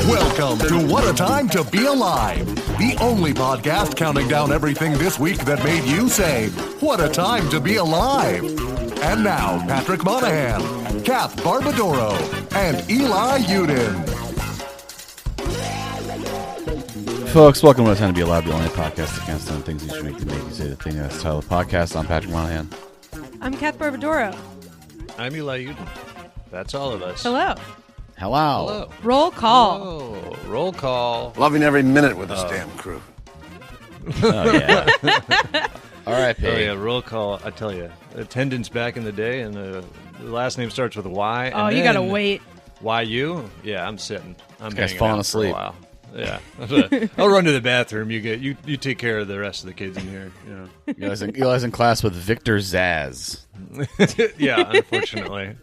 Welcome to What a Time to Be Alive, the only podcast counting down everything this week that made you say, what a time to be alive. And now, Patrick Monahan, Kath Barbadoro, and Eli Uden. Folks, welcome to What a Time to Be Alive, the only podcast that counts down things you should make you say the thing that's the title of the podcast. I'm Patrick Monahan. I'm Kath Barbadoro. I'm Eli Uden. That's all of us. Hello. Hello. Roll call. Oh, roll call. Loving every minute with this damn crew. Oh, yeah. R.I.P. Oh, yeah, roll call. I tell you, attendance back in the day, and the last name starts with a Y. Oh, and you gotta wait. YU? Yeah, I'm sitting. I'm This guy's hanging falling out asleep. for a while. Yeah. I'll run to the bathroom. You take care of the rest of the kids in here. You know. Eli's in class with Victor Zaz. Yeah, unfortunately.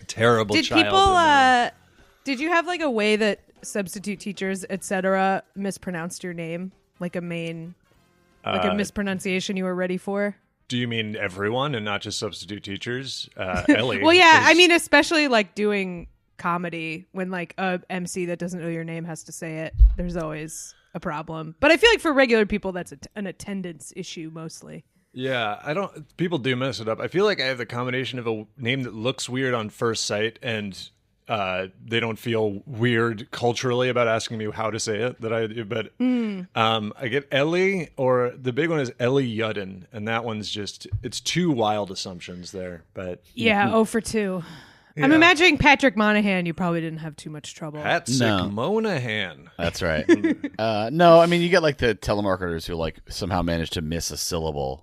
Terrible Did child. people, did you have like a way that substitute teachers, etc., mispronounced your name? Like a mispronunciation you were ready for? Do you mean everyone and not just substitute teachers? Ellie. Well, yeah, I mean, especially like doing comedy when like a MC that doesn't know your name has to say it. There's always a problem. But I feel like for regular people, that's an attendance issue mostly. Yeah, people do mess it up. I feel like I have the combination of a name that looks weird on first sight and they don't feel weird culturally about asking me how to say it that I do. But I get Ellie, or the big one is Ellie Uden, and that one's just, it's two wild assumptions there. But Yeah, 0 for 2. Yeah. I'm imagining Patrick Monahan, you probably didn't have too much trouble. Patrick Monahan. That's right. No, I mean, you get like the telemarketers who like somehow manage to miss a syllable,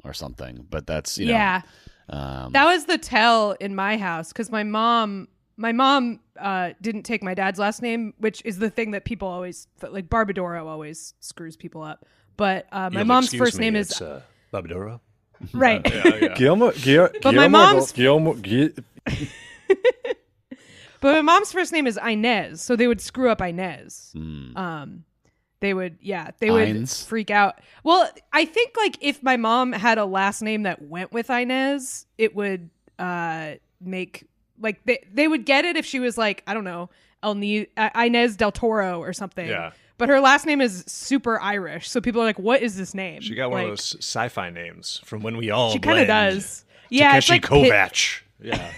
or something. But that's, Yeah. That was the tell in my house because my mom didn't take my dad's last name, which is the thing that people always, like Barbadoro always screws people up. But my mom's first name is Barbadoro. Right. Yeah. But my mom's but my mom's first name is Inez, so they would screw up Inez. They would Ines? freak out. Well, I think like if my mom had a last name that went with Inez, it would make like they would get it if she was like, I don't know, Inez del Toro or something. Yeah. But her last name is super Irish, so people are like, "What is this name?" She got one of those sci-fi names from when we all She kind of blend. does. Yeah, it's Takeshi like Kovacs. Yeah.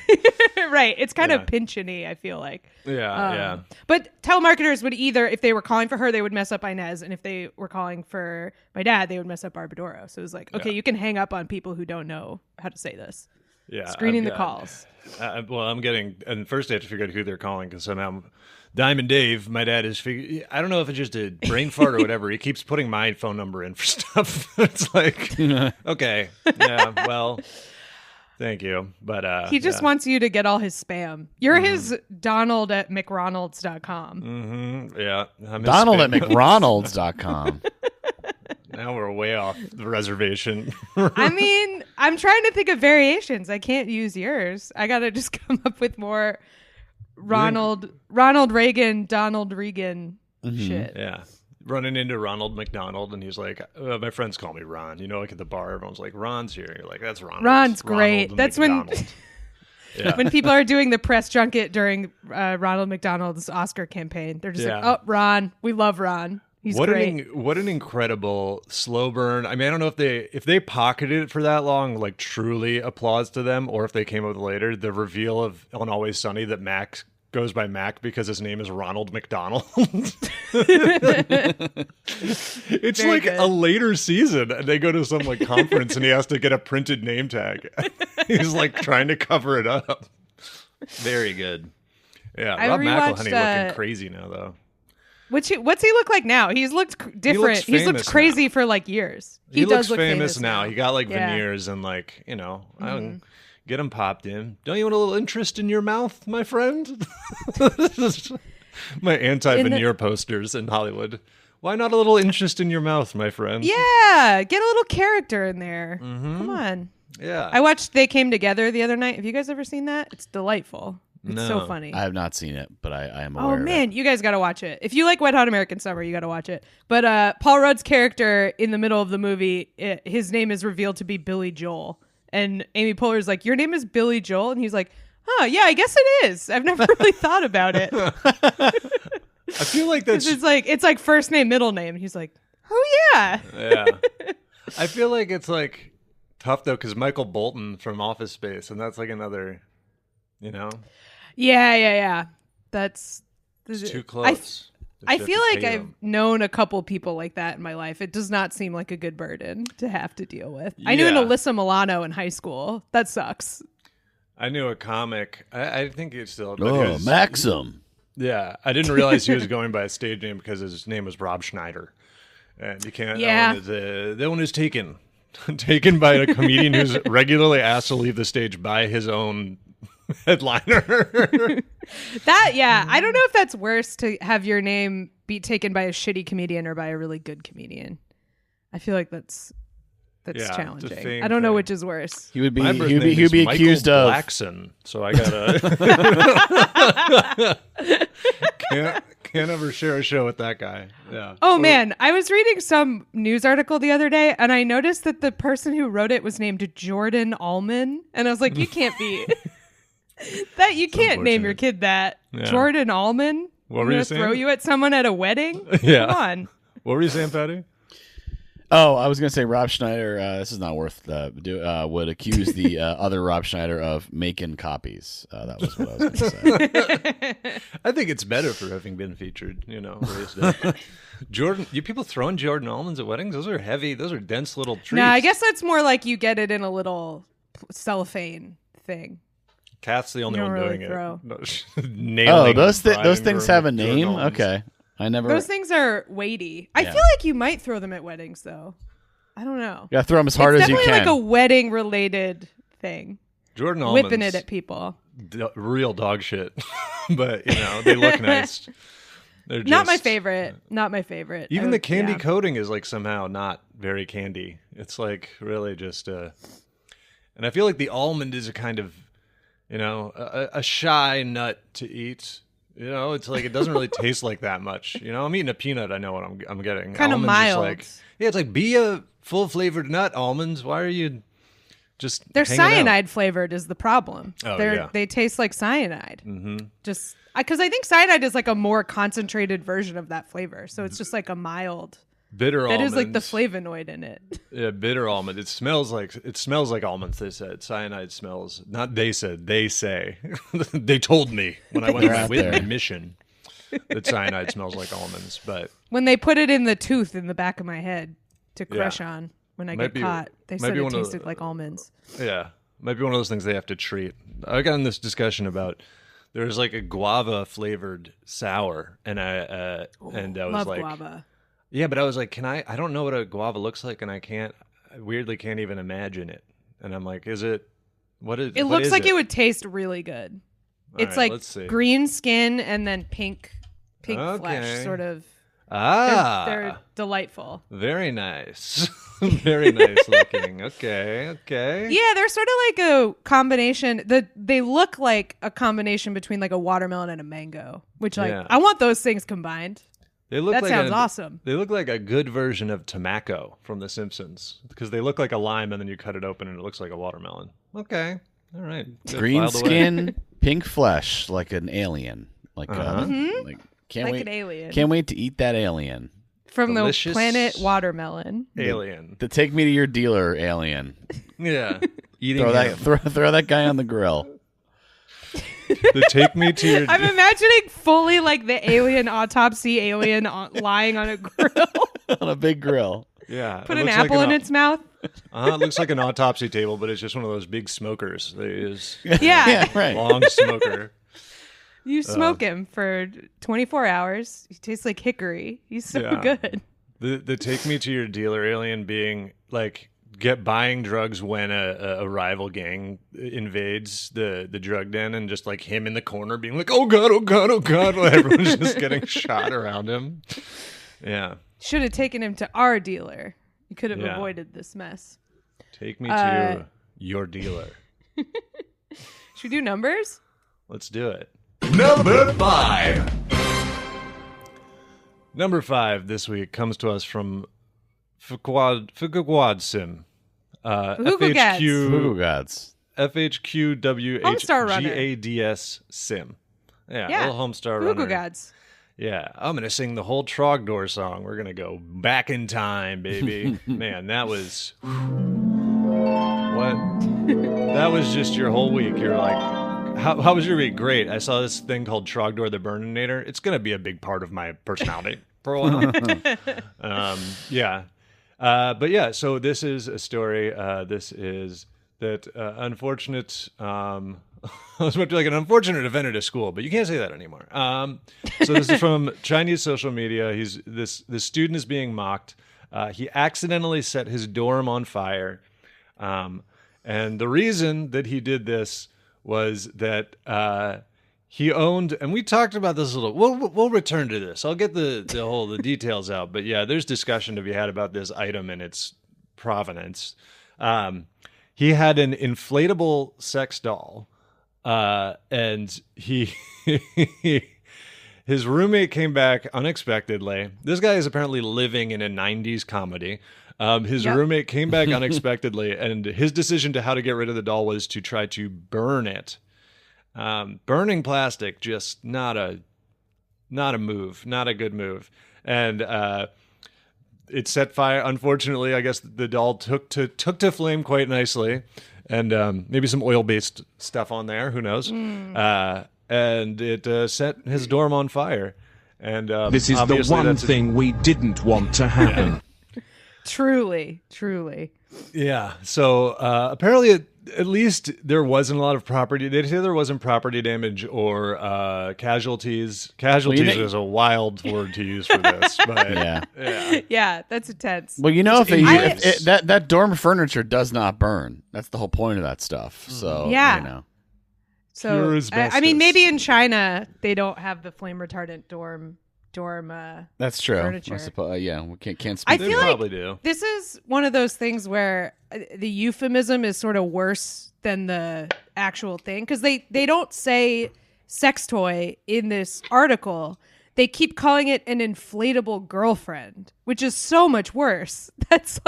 right. It's kind Yeah. of Pynchon-y, I feel like. Yeah. But telemarketers would either, if they were calling for her, they would mess up Inez, and if they were calling for my dad, they would mess up Barbadoro. So it was like, okay, you can hang up on people who don't know how to say this. Yeah. Screening the calls. Well, I'm getting, and first I have to figure out who they're calling because somehow Diamond Dave, my dad is I don't know if it's just a brain fart or whatever. He keeps putting my phone number in for stuff. It's like, okay, yeah, well, thank you. But He just wants you to get all his spam. You're his Donald at McRonalds.com. Yeah. Donald at McRonalds.com. Now we're way off the reservation. I mean, I'm trying to think of variations. I can't use yours. I got to just come up with more Ronald Reagan, Donald Reagan shit. Yeah. Running into Ronald McDonald, and he's like, my friends call me Ron. Like at the bar, everyone's like, Ron's here. You're like, that's Ronald. Ron's great. That's McDonald. when people are doing the press junket during Ronald McDonald's Oscar campaign. They're just like, oh, Ron. We love Ron. He's great. What an incredible slow burn. I mean, I don't know if they pocketed it for that long, like truly applause to them, or if they came up with later the reveal of on Always Sunny that Mac goes by Mac because his name is Ronald McDonald. It's Very like good. a later season, and they go to some like conference, and he has to get a printed name tag. He's like trying to cover it up. Very good. Yeah, I Rob rewatched, McElhenney looking crazy now though. What's he look like now? He's looked different. He's looked famous crazy now. for like years. He does looks look famous now. He got like Yeah. veneers and like, get him popped in. Don't you want a little interest in your mouth, my friend? My anti-veneer posters in Hollywood. Why not a little interest in your mouth, my friend? Yeah, get a little character in there. Come on. Yeah. I watched They Came Together the other night. Have you guys ever seen that? It's delightful. It's so No. funny. I have not seen it, but I am aware Oh of it. man, you guys got to watch it. If you like Wet Hot American Summer, you got to watch it. But Paul Rudd's character in the middle of the movie, his name is revealed to be Billy Joel. And Amy Poehler's like, "Your name is Billy Joel?" And he's like, "Oh, yeah, I guess it is. I've never really thought about it." I feel like that's it's like first name, middle name. He's like, oh yeah. Yeah. I feel like it's like tough though, because Michael Bolton from Office Space, and that's like another, you know. Yeah. It's too close. I feel like I've known a couple people like that in my life. It does not seem like a good burden to have to deal with. I knew an Alyssa Milano in high school. That sucks. I knew a comic. I think it's still. Maxim. Yeah, I didn't realize he was going by a stage name because his name was Rob Schneider, and you can't. Yeah, that one is taken by a comedian who's regularly asked to leave the stage by his own headliner. I don't know if that's worse to have your name be taken by a shitty comedian or by a really good comedian. I feel like that's challenging. I don't know which is worse. He would be accused of Blackson, so I gotta can't ever share a show with that guy. Yeah. Oh man, I was reading some news article the other day, and I noticed that the person who wrote it was named Jordan Allman, and I was like, you can't be that. You can't name your kid that. Yeah. Jordan Allman. What were you saying? Throw you at someone at a wedding? Yeah. Come on. What were you saying, Patty? Oh, I was going to say Rob Schneider, this is not worth would accuse the other Rob Schneider of making copies. That was what I was going to say. I think it's better for having been featured, raised up. Jordan, you people throwing Jordan almonds at weddings? Those are heavy. Those are dense little treats. No, I guess that's more like you get it in a little cellophane thing. Kath's the only one really doing throw. Nailing those things have a name? Okay. I never. Those things are weighty. I feel like you might throw them at weddings, though. I don't know. You gotta throw them as hard as you can. It's definitely like a wedding-related thing. Jordan almonds. Whipping it at people. Real dog shit. But, they look nice. They're just, not my favorite. Not my favorite. Even the candy coating is like somehow not very candy. It's like really just and I feel like the almond is a kind of, a shy nut to eat. It's like it doesn't really taste like that much. I'm eating a peanut. I know what I'm getting. Kind of mild. It's like be a full flavored nut. Almonds. Why are you just? They're cyanide flavored is the problem. Oh, They taste like cyanide. Mm-hmm. Just because I think cyanide is like a more concentrated version of that flavor. So it's just like a mild. Bitter almonds. That is like the flavonoid in it. Yeah, bitter almond. It smells like almonds, they said. Cyanide smells. Not they said, they say. They told me when I went on my mission that cyanide smells like almonds. But when they put it in the tooth in the back of my head to crush on when I get caught, they said it tasted like almonds. Yeah. Might be one of those things they have to treat. I got in this discussion about there's like a guava flavored sour and I was love like guava. Yeah, but I was like, I don't know what a guava looks like, and I weirdly can't even imagine it. And I'm like, it looks like it would taste really good. It's like green skin and then pink flesh, sort of. They're delightful. Very nice. Very nice looking. Okay. Yeah, they're sort of like a combination. They look like a combination between like a watermelon and a mango, which I want those things combined. That sounds awesome. They look like a good version of Tamaco from The Simpsons because they look like a lime and then you cut it open and it looks like a watermelon. Okay. All right. Good. Green skin, pink flesh, like an alien. Like can't wait. An alien. Can't wait to eat that alien. From delicious the planet watermelon. Alien. To take me to your dealer, alien. Yeah. Throw that guy on the grill. Take me to your. I'm imagining fully like the alien autopsy alien lying on a grill. On a big grill. Yeah. Put an apple in its mouth. It looks like an autopsy table, but it's just one of those big smokers. They use right. Long smoker. You smoke him for 24 hours. He tastes like hickory. He's so good. The take me to your dealer alien being like buying drugs when a rival gang invades the drug den and just like him in the corner being like, oh God, while everyone's just getting shot around him. Yeah. Should have taken him to our dealer. You could have avoided this mess. Take me to your dealer. Should we do numbers? Let's do it. Number 5. Number 5 this week comes to us from Fugugadsim. Fugugads. Homestar Runner. FHQWHGADS Sim. Yeah, little Homestar Runner. Fugugads. Yeah, I'm gonna sing the whole Trogdor song. We're gonna go back in time, baby. Man, that was what? That was just your whole week. You're like, how was your week? Great. I saw this thing called Trogdor the Burninator. It's gonna be a big part of my personality for a while. Yeah, but yeah. So this is a story. This is that unfortunate. I was about to be like an unfortunate event at a school, but you can't say that anymore. So this is from Chinese social media. This student is being mocked. He accidentally set his dorm on fire, and the reason that he did this was that he owned. And we talked about this a little. We'll return to this. I'll get the details out. But yeah, there's discussion to be had about this item and its provenance. He had an inflatable sex doll. And his roommate came back unexpectedly. This guy is apparently living in a 90s comedy. His roommate came back unexpectedly, and his decision to how to get rid of the doll was to try to burn it. Burning plastic, just not a move, not a good move. And, it set fire. Unfortunately, I guess the doll took to flame quite nicely. And maybe some oil-based stuff on there. Who knows? And it set his dorm on fire. And this is the one thing we didn't want to happen. Yeah. Truly. Yeah. So apparently, at least there wasn't a lot of property. They say there wasn't property damage or casualties. Casualties is a wild word to use for this. But yeah, that's intense. Well, if that dorm furniture does not burn. That's the whole point of that stuff. So So I mean, maybe in China they don't have the flame retardant dorm. That's true. Furniture. I suppose. We can't speak. I feel like probably do. This is one of those things where the euphemism is sort of worse than the actual thing, because they don't say sex toy in this article. They keep calling it an inflatable girlfriend, which is so much worse. That's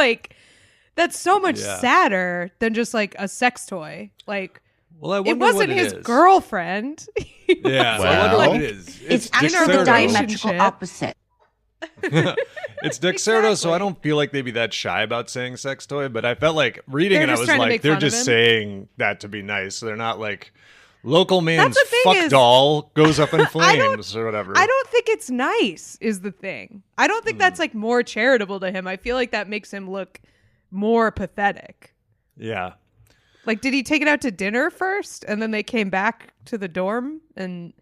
so much sadder than just like a sex toy. Like, well, I wonder it wasn't what his is. girlfriend. Yeah, I wonder what it is. It's actually the diametrical opposite. It's Dexerto, so I don't feel like they'd be that shy about saying sex toy, but I felt like reading They're it, I just was trying to like, make they're fun of just him. saying that to be nice. They're not like, local man's the thing fuck is- doll goes up in flames or whatever. I don't think it's nice, is the thing. I don't think that's like more charitable to him. I feel like that makes him look more pathetic. Yeah. Like, did he take it out to dinner first, and then they came back to the dorm and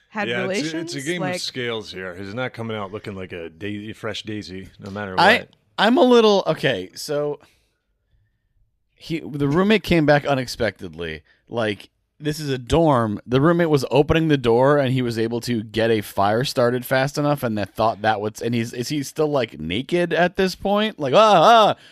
had relations? It's a game like, of scales here. He's not coming out looking like a fresh daisy, no matter what. I'm a little okay. So the roommate came back unexpectedly. Like, this is a dorm. The roommate was opening the door, and he was able to get a fire started fast enough, and that thought that was. And is he still like naked at this point? Like,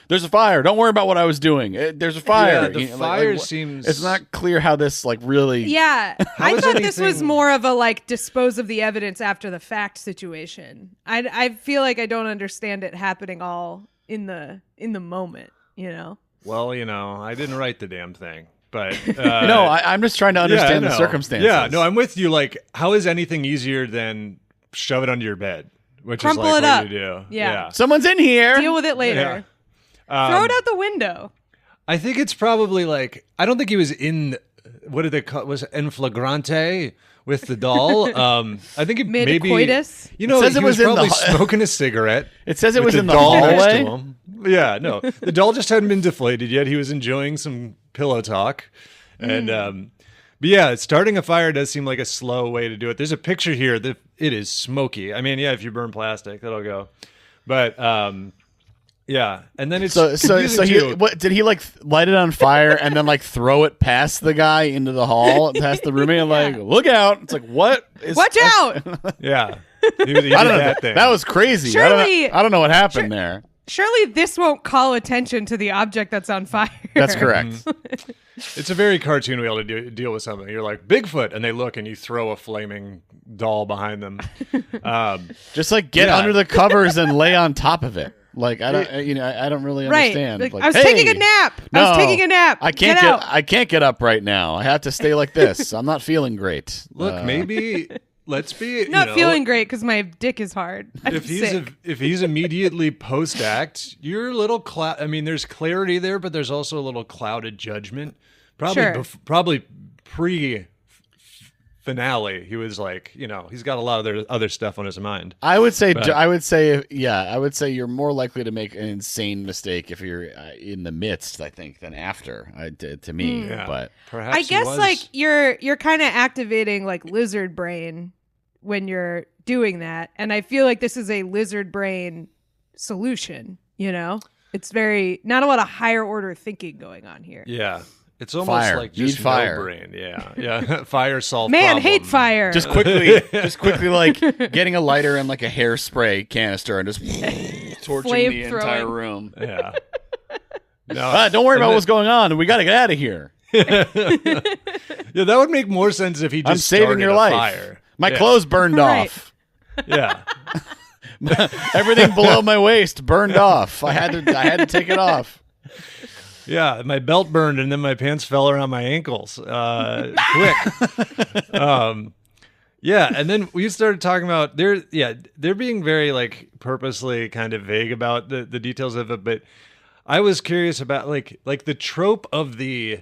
there's a fire. Don't worry about what I was doing. There's a fire. Yeah, the fire seems. It's not clear how this like really. Yeah, I is thought this was anything- more of a like dispose of the evidence after the fact situation. I feel like I don't understand it happening all in the moment. You know. Well, I didn't write the damn thing. But No, I'm just trying to understand the circumstances. Yeah, no, I'm with you. Like, how is anything easier than shove it under your bed? Which Crumple is like it what up. you do. Yeah. Someone's in here. Deal with it later. Throw it out the window. I think it's probably like, I don't think he was in, what did they call it? Was it en flagrante with the doll? I think it maybe. Mid-coitus? You know, It says he it was was in probably the- smoking a cigarette. It says it with was in the doll next to hallway. him. Yeah, no. The doll just hadn't been deflated yet. He was enjoying some pillow talk. And, but yeah, starting a fire does seem like a slow way to do it. There's a picture here that it is smoky. I mean, yeah, if you burn plastic, that'll go. But, yeah. And then it's So confusing, he too. what did he like light it on fire and then like throw it past the guy into the hall, past the roommate, and like look out? It's like what? Watch out! Yeah. He did I don't know. that thing. That was crazy. Surely- I don't know what happened there. Surely this won't call attention to the object that's on fire. That's correct. It's a very cartoon way to deal with something. You're like, Bigfoot, and they look, and you throw a flaming doll behind them. Just like get under the covers and lay on top of it. Like I don't, I don't really Right. understand. Like, Like, I was hey, taking a nap. I was no, taking a nap. I can't Get out. I can't get up right now. I have to stay like this. I'm not feeling great. Look, maybe let's be not feeling great because my dick is hard. If he's immediately post act, you're a little I mean, there's clarity there, but there's also a little clouded judgment. Probably probably pre finale, he was like, he's got a lot of other stuff on his mind. I would say you're more likely to make an insane mistake if you're in the midst, I think, than after. To me, but perhaps I guess like you're kind of activating like lizard brain when you're doing that, and I feel like this is a lizard brain solution. It's very not a lot of higher order thinking going on here. Yeah. It's almost like just fire. No brain. Yeah. Fire solve Man, problem. hate fire. Just quickly like getting a lighter and like a hairspray canister and just torching the entire room. Yeah. No, don't worry about what's going on. We got to get out of here. Yeah, that would make more sense if he just saving your life. Fire. My clothes burned off. Yeah. Everything below my waist burned off. I had to take it off. Yeah, my belt burned and then my pants fell around my ankles. Quick. Yeah, and then we started talking about they're being very like purposely kind of vague about the details of it, but I was curious about like the trope of the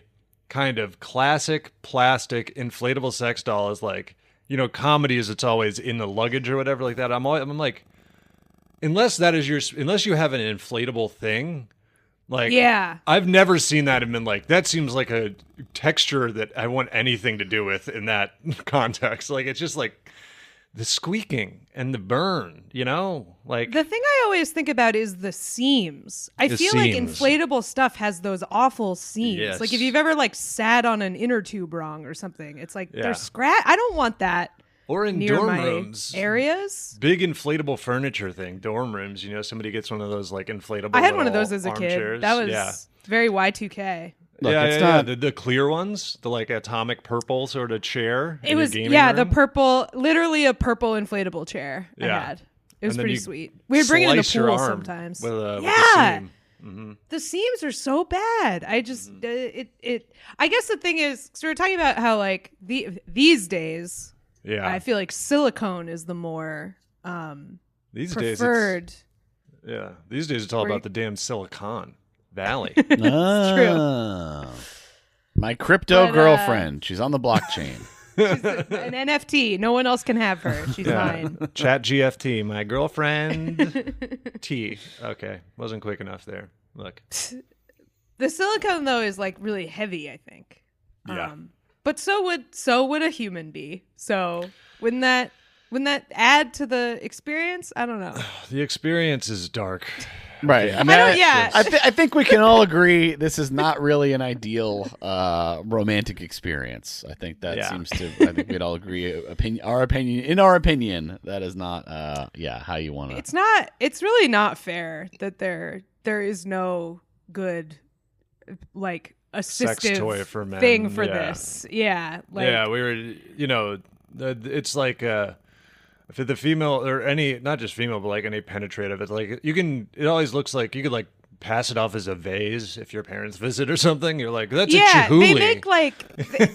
kind of classic plastic inflatable sex doll is like, comedy is it's always in the luggage or whatever like that. I'm like, unless you have an inflatable thing. Like, I've never seen that and been like, that seems like a texture that I want anything to do with in that context. Like, it's just like the squeaking and the burn, Like, the thing I always think about is the seams. I feel like inflatable stuff has those awful seams. Yes. Like if you've ever like sat on an inner tube wrong or something, it's like there's scratch. I don't want that. Or in near dorm my rooms, areas, big inflatable furniture thing. Dorm rooms, somebody gets one of those like inflatable. I had one of those as a armchairs. kid. That was very Y2K. Look, it's not the clear ones, the like atomic purple sort of chair. It was room. the purple, literally a purple inflatable chair. I had. It was pretty sweet. We would bring it in the pool sometimes. With the seam. Mm-hmm. The seams are so bad. I just I guess the thing is, so we're talking about how like these days. Yeah, I feel like silicone is the more these preferred. These days it's all about the damn Silicon Valley. It's true. My crypto girlfriend. She's on the blockchain. She's an NFT. No one else can have her. She's mine. Chat GFT. My girlfriend T. Okay, wasn't quick enough there. Look, the silicone though is like really heavy. I think. Yeah. But so would a human be. So wouldn't that add to the experience? I don't know. The experience is dark. Right. I mean, I think we can all agree this is not really an ideal romantic experience. I think that seems to. I think we'd all agree. In our opinion, that is not. How you want to. It's not. It's really not fair that there is no good like. Assistive sex toy for men thing for this. Yeah. We were, it's like for the female or any, not just female, but like any penetrative, it's like it always looks like you could like pass it off as a vase if your parents visit or something. You're like, that's a chihuly.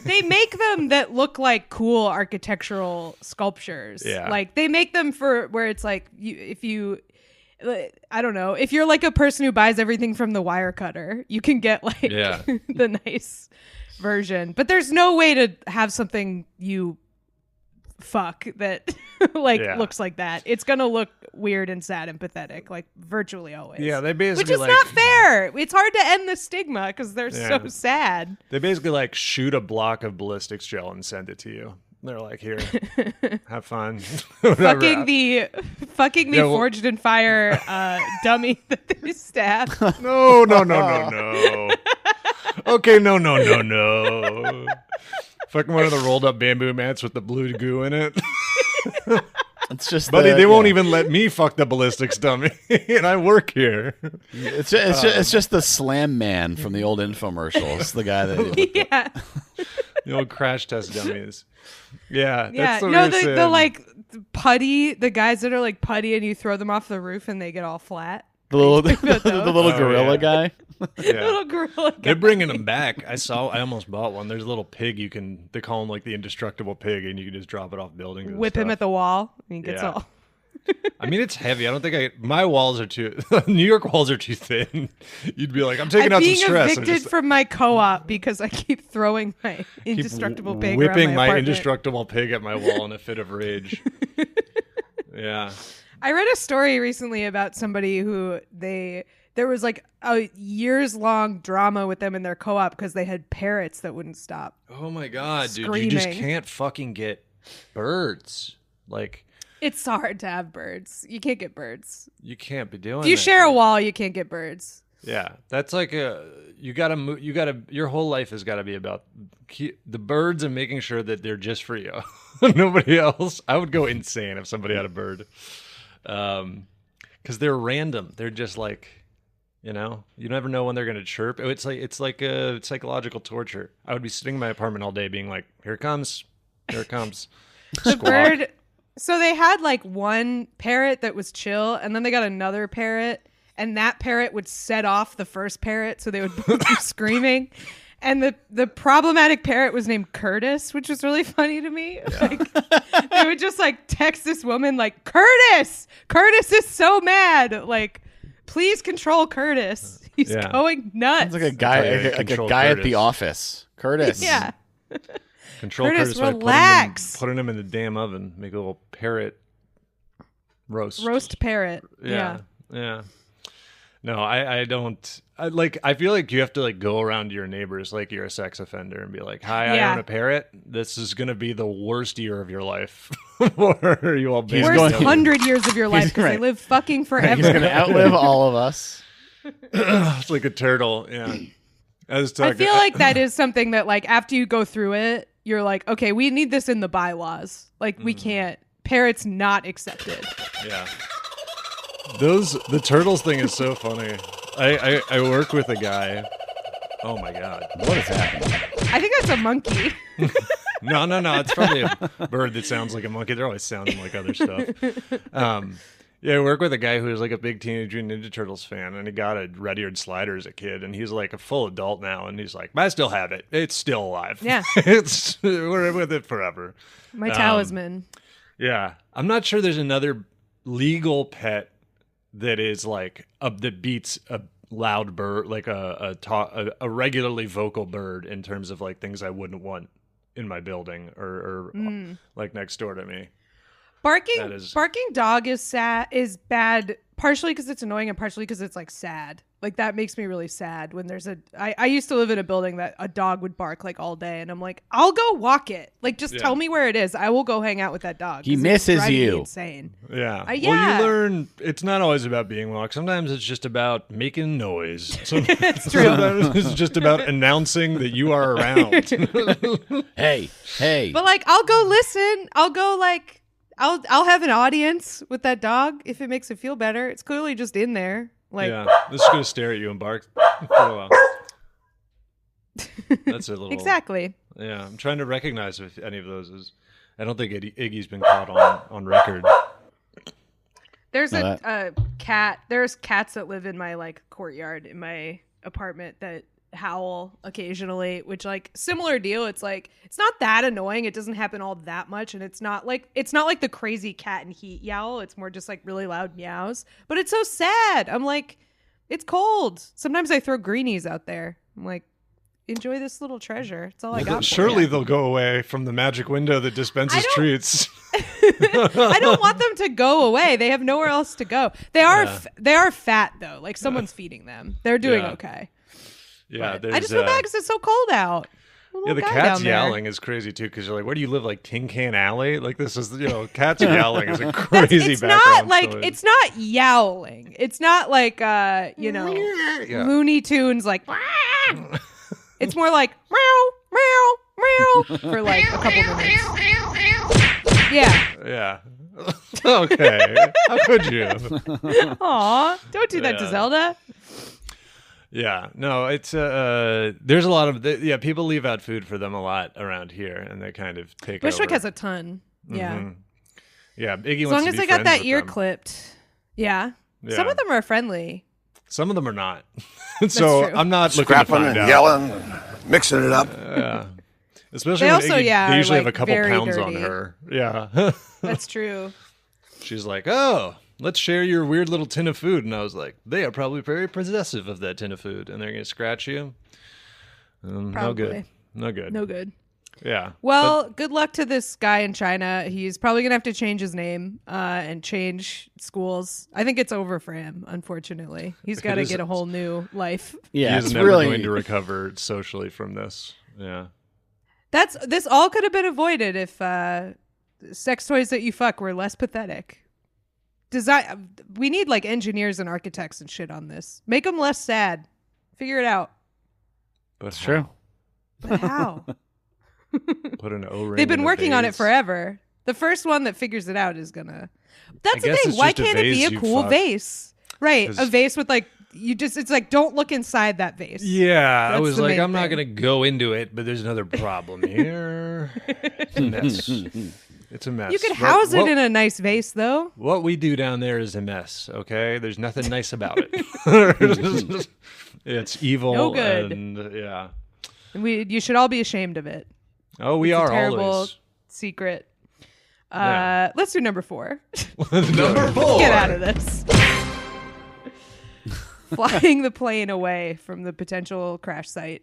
They make them that look like cool architectural sculptures. Yeah. Like they make them for where it's like I don't know. If you're like a person who buys everything from the wire cutter, you can get like the nice version. But there's no way to have something you fuck that looks like that. It's gonna look weird and sad and pathetic, like virtually always. Yeah, they basically which is not fair. It's hard to end the stigma because they're so sad. They basically like shoot a block of ballistics gel and send it to you. They're like, here, have fun. fucking the forged in fire dummy that they stabbed. No. Okay, no. Fucking one of the rolled up bamboo mats with the blue goo in it. It's just, buddy. They won't even let me fuck the ballistics dummy, and I work here. It's just the Slam Man from the old infomercials. The guy that the old crash test dummies. Yeah. That's the like putty, the guys that are like putty and you throw them off the roof and they get all flat. The little about those? the little gorilla guy. Yeah. Little gorilla. They're bringing them back. I almost bought one. There's a little pig they call him like the indestructible pig, and you can just drop it off buildings. And Whip him stuff. at the wall, and he gets Yeah. all. I mean, it's heavy. I don't think my walls are too. New York walls are too thin. You'd be like, I'm taking out some being stress. evicted from my co-op because I keep throwing my indestructible pig around whipping my apartment. indestructible pig at my wall in a fit of rage. Yeah. I read a story recently about somebody who there was like a years-long drama with them in their co-op because they had parrots that wouldn't stop. Oh my god, dude! Screaming. You just can't fucking get birds. Like, It's hard to have birds. You can't get birds. you can't be doing. If you that, share a dude. wall, you can't get birds. Yeah, that's like you gotta move. You gotta. Your whole life has got to be about the birds and making sure that they're just for you. Nobody else. I would go insane if somebody had a bird, because they're random. They're just like, you never know when they're gonna chirp. It's like a psychological torture. I would be sitting in my apartment all day, being like, "Here it comes, here it comes." The Squawk. bird. So they had like one parrot that was chill, and then they got another parrot, and that parrot would set off the first parrot, so they would both be screaming. And the problematic parrot was named Curtis, which was really funny to me. Like, they would just like text this woman like, Curtis is so mad. Like, please control Curtis. He's Yeah. going nuts. It's like a guy, Like like a control guy at Curtis. the office. Curtis. Yeah. Control Curtis, by relax. putting him in the damn oven. Make a little parrot roast. Roast parrot. Yeah. No, I don't. I feel like you have to like go around to your neighbors like you're a sex offender and be like, "Hi, Yeah. I own a parrot. This is gonna be the worst year of your life." Or you all He's Worst going- 100 years of your life because right. they live fucking forever. He's gonna outlive all of us. It's like a turtle. Yeah. I feel like that is something that, like, after you go through it, you're like, okay, we need this in the bylaws. Like, we can't. Parrots not accepted. Yeah. The turtles thing is so funny. I work with a guy. Oh my god. What is happening? I think that's a monkey. No. It's probably a bird that sounds like a monkey. They're always sounding like other stuff. Yeah, I work with a guy who was like a big Teenage Mutant Ninja Turtles fan, and he got a red-eared slider as a kid, and he's like a full adult now, and he's like, I still have it. It's still alive. Yeah. We're with it forever. My talisman. Yeah. I'm not sure there's another legal pet that is like that beats a loud bird, like a regularly vocal bird in terms of like things I wouldn't want in my building or like next door to me. Barking dog is bad, partially because it's annoying and partially because it's like sad. Like that makes me really sad when there's I used to live in a building that a dog would bark like all day, and I'm like, I'll go walk it. Like just tell me where it is. I will go hang out with that dog. He 'cause it's misses driving me you. insane. Yeah. Yeah. Well, you learn it's not always about being walked. Sometimes it's just about making noise. It's true. Sometimes it's just about announcing that you are around. Hey. But like, I'll go listen. I'll go like. I'll have an audience with that dog if it makes it feel better. It's clearly just in there. Like, yeah. This is going to stare at you and bark for a while. That's a little... exactly. Yeah. I'm trying to recognize if any of those is... I don't think Iggy's been caught on record. There's a cat. There's cats that live in my like courtyard in my apartment that howl occasionally, which like similar deal. It's like it's not that annoying. It doesn't happen all that much, and it's not like the crazy cat and heat yowl. It's more just like really loud meows. But it's so sad. I'm like, it's cold. Sometimes I throw greenies out there. I'm like, enjoy this little treasure. It's all I got. For Surely you. They'll go away from the magic window that dispenses treats. I don't want them to go away. They have nowhere else to go. They are they are fat though. Like someone's feeding them. They're doing okay. Yeah, But I just feel bad because it's so cold out. Yeah, the cat's yowling is crazy too because you're like, where do you live? Like Tin Can Alley? Like this is, cats yowling is a crazy it's background. not like noise. it's not yowling. It's not like Looney Tunes like. It's more like meow meow meow for like a couple minutes. Yeah. Yeah. Okay. How could you? Aw, don't do that to Zelda. Yeah, no, it's there's a lot of people leave out food for them a lot around here, and they kind of take Bushwick over. has a ton. Yeah. Yeah, Iggy As wants long to as be I got friends that with ear them. clipped. Yeah. Yeah. Some of them are friendly. Some of them are not. So true. I'm not looking to Scrapping find and out. yelling, and mixing it up. Especially They when also, Iggy, yeah, they are, usually like, have a couple very pounds on dirty. her. Yeah. That's true. She's like, oh, let's share your weird little tin of food. And I was like, they are probably very possessive of that tin of food. And they're going to scratch you. No Probably. good. No good. No good. Yeah. Well, good luck to this guy in China. He's probably going to have to change his name and change schools. I think it's over for him, unfortunately. He's got to get a whole new life. Yeah, He's it's never really going to recover socially from this. Yeah. This all could have been avoided if sex toys that you fuck were less pathetic. We need like engineers and architects and shit on this. Make them less sad. Figure it out. But It's true. But how? Put an O-ring. They've been in a working on it vase. forever. The first one that figures it out is gonna. That's the guess thing. it's Why just a can't it be vase a you cool fuck. vase? Right, 'Cause- a vase with like it's like don't look inside that vase. Yeah, I That's was the like, main I'm not thing. going to go into it, but there's another problem here. It's a mess. It's a mess. You could house it in a nice vase though. What we do down there is a mess, okay? There's nothing nice about it. It's evil. No good. And, yeah. You should all be ashamed of it. Oh, we It's a are terrible always. secret. Yeah. Let's do number 4. Number 4. Get out of this. Flying the plane away from the potential crash site.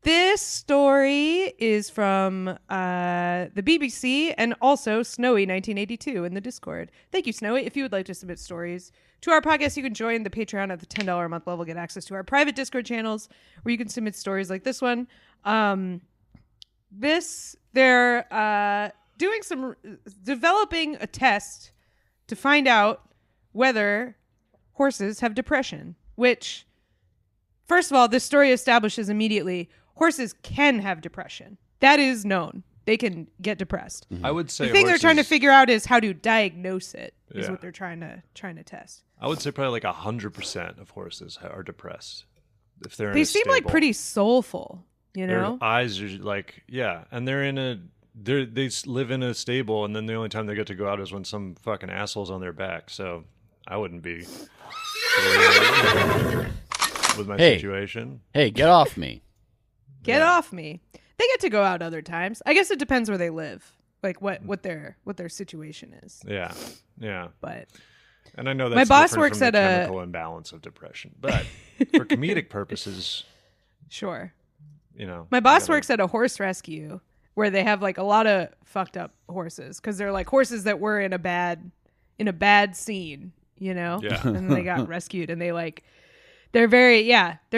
This story is from the BBC and also Snowy 1982 in the Discord. Thank you, Snowy. If you would like to submit stories to our podcast, you can join the Patreon at the $10 a month level, get access to our private Discord channels where you can submit stories like this one. They're developing a test to find out whether horses have depression, which, first of all, this story establishes immediately horses can have depression. That is known. They can get depressed. I would say The thing they're trying to horses- figure out is how to diagnose it. Is Yeah. what they're trying to test. I would say probably like 100% of horses are depressed. If they're in They a seem like stable. pretty soulful, you Their know. eyes are like, yeah, and they live in a stable, and then the only time they get to go out is when some fucking asshole's on their back. So I wouldn't be with my situation. Hey, get off me. Get off me. They get to go out other times. I guess it depends where they live, like what their situation is. Yeah, yeah. But And I know that's My boss different works from the at a- chemical imbalance of depression, but for comedic purposes, sure. you know, My boss you gotta- works at a horse rescue where they have like a lot of fucked up horses because they're like horses that were in a bad scene, you know. Yeah. And then they got rescued, and they're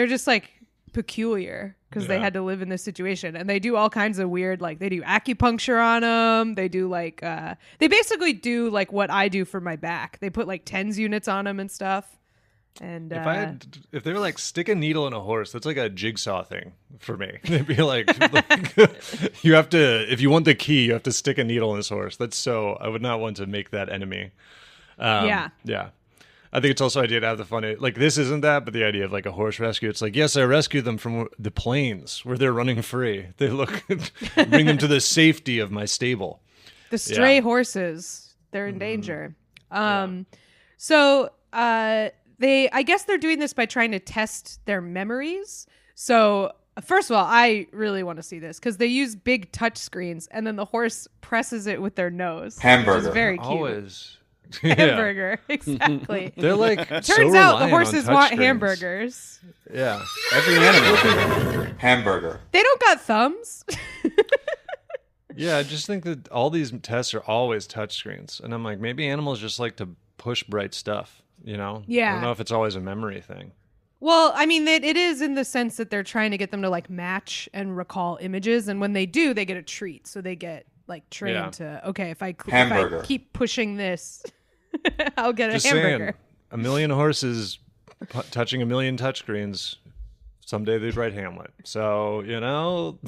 just like peculiar because they Yeah. had to live in this situation, and they do all kinds of weird, like they do acupuncture on them. They do like they basically do like what I do for my back. They put like TENS units on them and stuff. And if they were like stick a needle in a horse, that's like a jigsaw thing for me. They'd be like you have to, if you want the key, you have to stick a needle in this horse. I would not want to make that enemy. Yeah. I think it's also idea to have the funny, like this isn't that, but the idea of like a horse rescue. It's like, yes, I rescued them from the plains where they're running free. They bring them to the safety of my stable. the stray Yeah. horses, they're in danger. So I guess they're doing this by trying to test their memories. So first of all, I really want to see this because they use big touch screens, and then the horse presses it with their nose. Which Hamburger. is very cute. Always. Yeah. Hamburger, exactly. They're like, Turns so out the reliant on horses want touchscreens. hamburgers. Yeah. Every animal. Hamburger. They don't got thumbs. Yeah, I just think that all these tests are always touchscreens. And I'm like, maybe animals just like to push bright stuff, you know? I Yeah. don't know if it's always a memory thing. Well, I mean, it is in the sense that they're trying to get them to like match and recall images, and when they do, they get a treat. So they get like trained Yeah. to if I Hamburger. keep pushing this, I'll get Just a hamburger. saying, a million horses touching a million touchscreens, someday they'd write Hamlet. So, you know,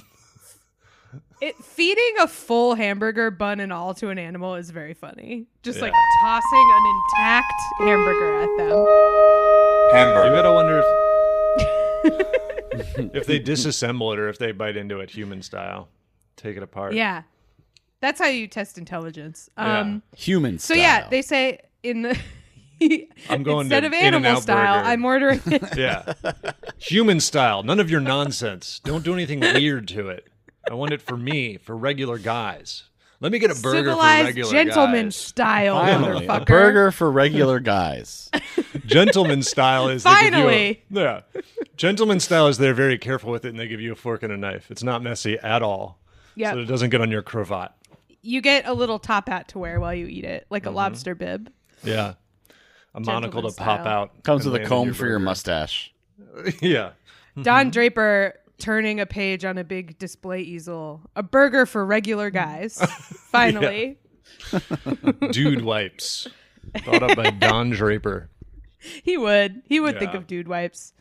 Feeding a full hamburger bun and all to an animal is very funny. Just Yeah. like tossing an intact hamburger at them. you Hamburger. gotta wonder if they disassemble it or if they bite into it human style, take it apart. Yeah, that's how you test intelligence. Yeah. Human So style. yeah, they say in the I'm going Instead to of animal In-N-Out style, Burger. I'm ordering it. Yeah. Human style. None of your nonsense. Don't do anything weird to it. I want it for me, for regular guys. Let me get a burger Civilized for regular gentleman guys. style, Finally, a motherfucker. burger for regular guys. Gentleman style is they give Finally. you a, yeah. Gentleman style is they're very careful with it and they give you a fork and a knife. It's not messy at all. Yep. So it doesn't get on your cravat. You get a little top hat to wear while you eat it, like a lobster bib. Yeah. A monocle to Gentleman pop style. out. Comes and with a land in comb for your burger. mustache. Yeah. Don Draper turning a page on a big display easel. A burger for regular guys. Finally. Dude wipes. Thought up by Don Draper. He would think Yeah. of dude wipes.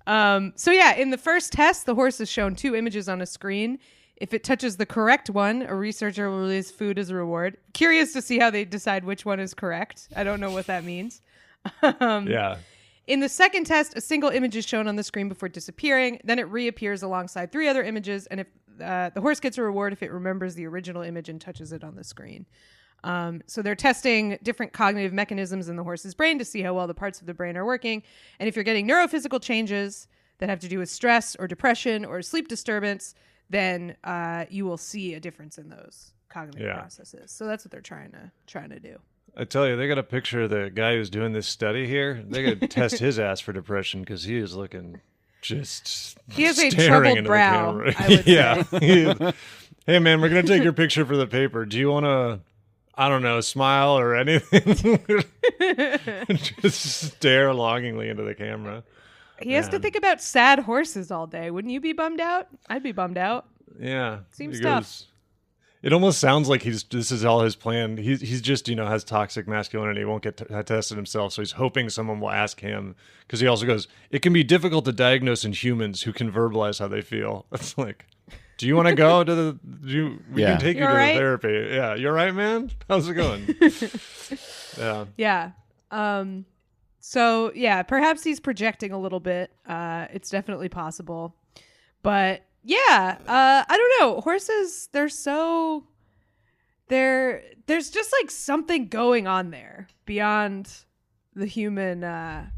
So yeah, in the first test, the horse is shown 2 images on a screen. If it touches the correct one, a researcher will release food as a reward. Curious to see how they decide which one is correct. I don't know what that means. Yeah. In the second test, a single image is shown on the screen before disappearing. Then it reappears alongside 3 other images. And if the horse gets a reward if it remembers the original image and touches it on the screen. So they're testing different cognitive mechanisms in the horse's brain to see how well the parts of the brain are working. And if you're getting neurophysical changes that have to do with stress or depression or sleep disturbance, then you will see a difference in those cognitive processes. So that's what they're trying to do. I tell you, they got a picture of the guy who's doing this study here. They got to test his ass for depression because he is looking just He has a staring troubled into the brow, camera. I would yeah. say. He is. Hey, man, we're going to take your picture for the paper. Do you want to, I don't know, smile or anything? Just stare longingly into the camera. He has to think about sad horses all day. Wouldn't you be bummed out? I'd be bummed out. Yeah. Seems He tough. It almost sounds like this is all his plan. He's just, has toxic masculinity. He won't get tested himself. So he's hoping someone will ask him. Because he also goes, it can be difficult to diagnose in humans who can verbalize how they feel. It's like, do you want to go to we can take you to right? the therapy. Yeah. You're right, man. How's it going? Yeah. Yeah. So yeah, perhaps he's projecting a little bit. It's definitely possible. But yeah, I don't know. Horses, there's just like something going on there beyond the human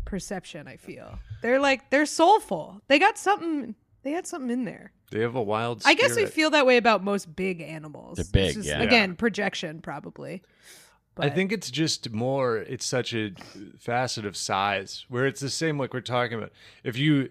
perception, I feel. They're soulful. They got something in there. They have a wild I spirit. guess we feel that way about most big animals. They're big, It's just, yeah. Again, projection probably. I But- think it's just more, it's such a facet of size where it's the same like we're talking about. If you're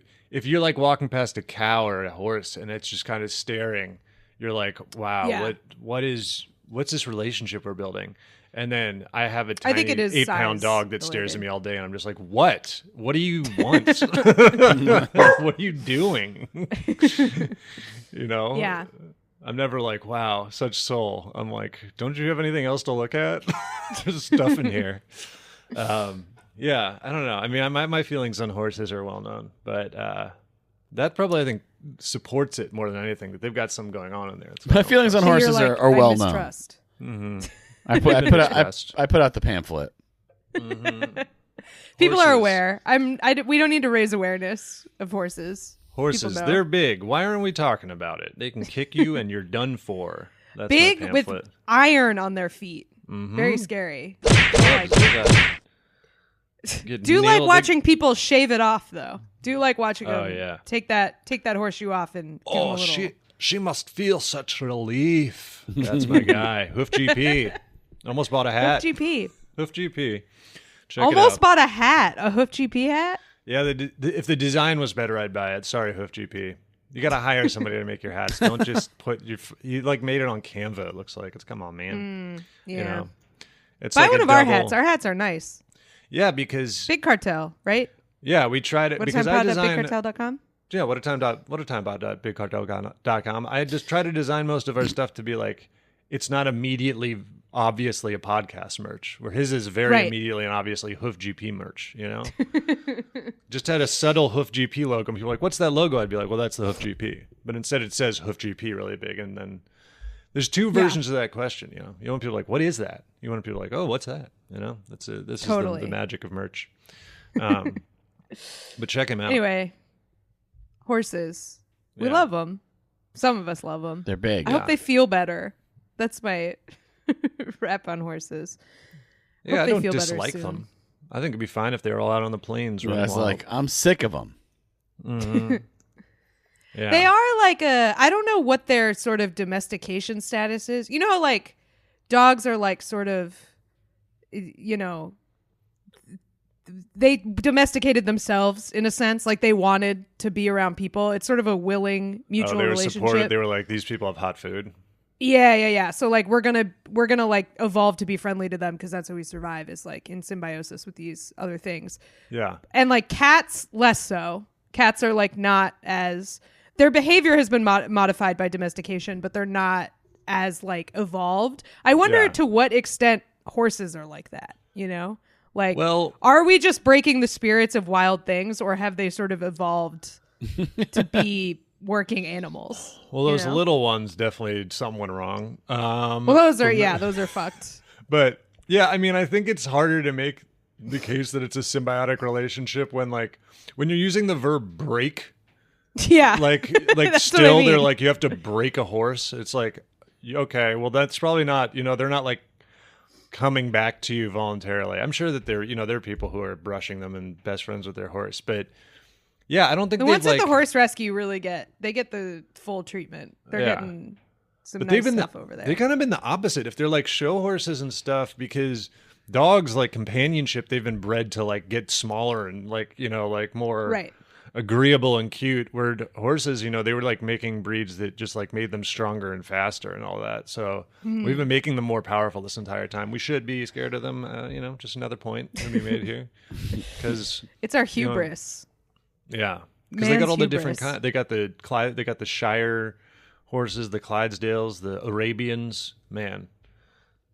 like walking past a cow or a horse and it's just kind of staring, you're like, wow, Yeah. what's this relationship we're building? And then I have a I tiny think it is 8-pound size dog that stares related. at me all day and I'm just like, what do you want? What are you doing? Yeah. I'm never like, wow, such soul. I'm like, don't you have anything else to look at? There's stuff in here. Yeah, I don't know. I mean, my feelings on horses are well known, but that probably, I think, supports it more than anything, that they've got something going on in there. It's My feelings on So you're horses like, are I well known. mistrust. I put out the pamphlet. People are Horses. aware. We don't need to raise awareness of horses. Horses, People know. they're big. Why aren't we talking about it? They can kick you and you're done for. That's Big my with pamphlet. iron on their feet. Very scary. Like, Get do like nailed. watching people shave it off though. Do like watching Oh, them yeah. take that horseshoe off and give them a Oh, little. she must feel such relief. That's my guy. Hoof GP. Almost bought a hat. Hoof GP. Hoof GP. Check it Almost out. bought a hat. A Hoof GP hat. Yeah, if the design was better, I'd buy it. Sorry, Hoof GP. You got to hire somebody to make your hats. Don't just put you like made it on Canva. It looks like it's come on, man. Yeah. You know, it's Buy like one a of our double- hats. Our hats are nice. Yeah, because Big Cartel, right? yeah, we tried it because I designed. WhatATimePod.BigCartel.com. Yeah, whatatime.bigcartel.com. I just try to design most of our stuff to be like, it's not immediately obviously a podcast merch, where his is very Right. immediately and obviously Hoof GP merch, you know? Just had a subtle Hoof GP logo and people are like, what's that logo? I'd be like, well, that's the Hoof GP. But instead it says Hoof GP really big, and then there's two versions of that question, you know? You want people like, what is that? You want people like, oh, what's that? You know? This Totally. is the magic of merch. But check him out. Anyway, horses. We Yeah. love them. Some of us love them. They're big. I hope they feel better. That's my rap on horses. Yeah, Hope I they don't feel better dislike soon. them. I think it'd be fine if they were all out on the plains. Yeah, running it's wild. like, I'm sick of them. Mm-hmm. Yeah. They are like I don't know what their sort of domestication status is. You know how like dogs are like sort of, you know, they domesticated themselves in a sense, like they wanted to be around people. It's sort of a willing mutual they were relationship. supported. They were like, these people have hot food. Yeah. So like we're gonna like evolve to be friendly to them because that's how we survive, is like in symbiosis with these other things. Yeah. And like cats, less so. Cats are like not as, their behavior has been modified by domestication, but they're not as like evolved. I wonder to what extent horses are like that, you know? Like, well, are we just breaking the spirits of wild things, or have they sort of evolved to be working animals? Well, those little ones definitely something went wrong. Well, those are fucked. But yeah, I mean, I think it's harder to make the case that it's a symbiotic relationship when you're using the verb break. Yeah. Like That's still what I mean. they're like, you have to break a horse. It's like, okay, well, that's probably not, they're not like coming back to you voluntarily. I'm sure that there are people who are brushing them and best friends with their horse, but yeah, I don't think the ones at the horse rescue really get the full treatment. They're getting some nice stuff over there. They've kind of been the opposite. If they're like show horses and stuff, because dogs, like companionship, they've been bred to like get smaller and like more agreeable and cute. Where horses, they were like making breeds that just like made them stronger and faster and all that. So we've been making them more powerful this entire time. We should be scared of them. Just another point to be made here, because it's our hubris. Yeah, because they got all the different hubris. kinds. They got the Shire horses, the Clydesdales, the Arabians. Man,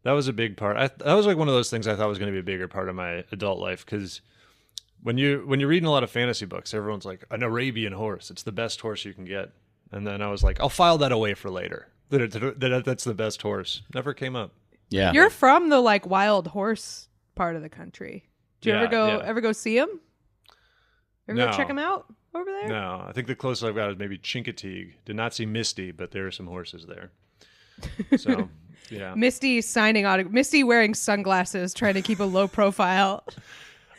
that was a big part. That was like one of those things I thought was going to be a bigger part of my adult life, because when you're reading a lot of fantasy books, everyone's like, an Arabian horse, it's the best horse you can get. And then I was like, I'll file that away for later. That's the best horse. Never came up. Yeah, you're from the like wild horse part of the country. Do you ever go see them? Ever go check them out over there? No, I think the closest I've got is maybe Chincoteague. Did not see Misty, but there are some horses there. So, yeah. Misty wearing sunglasses, trying to keep a low profile.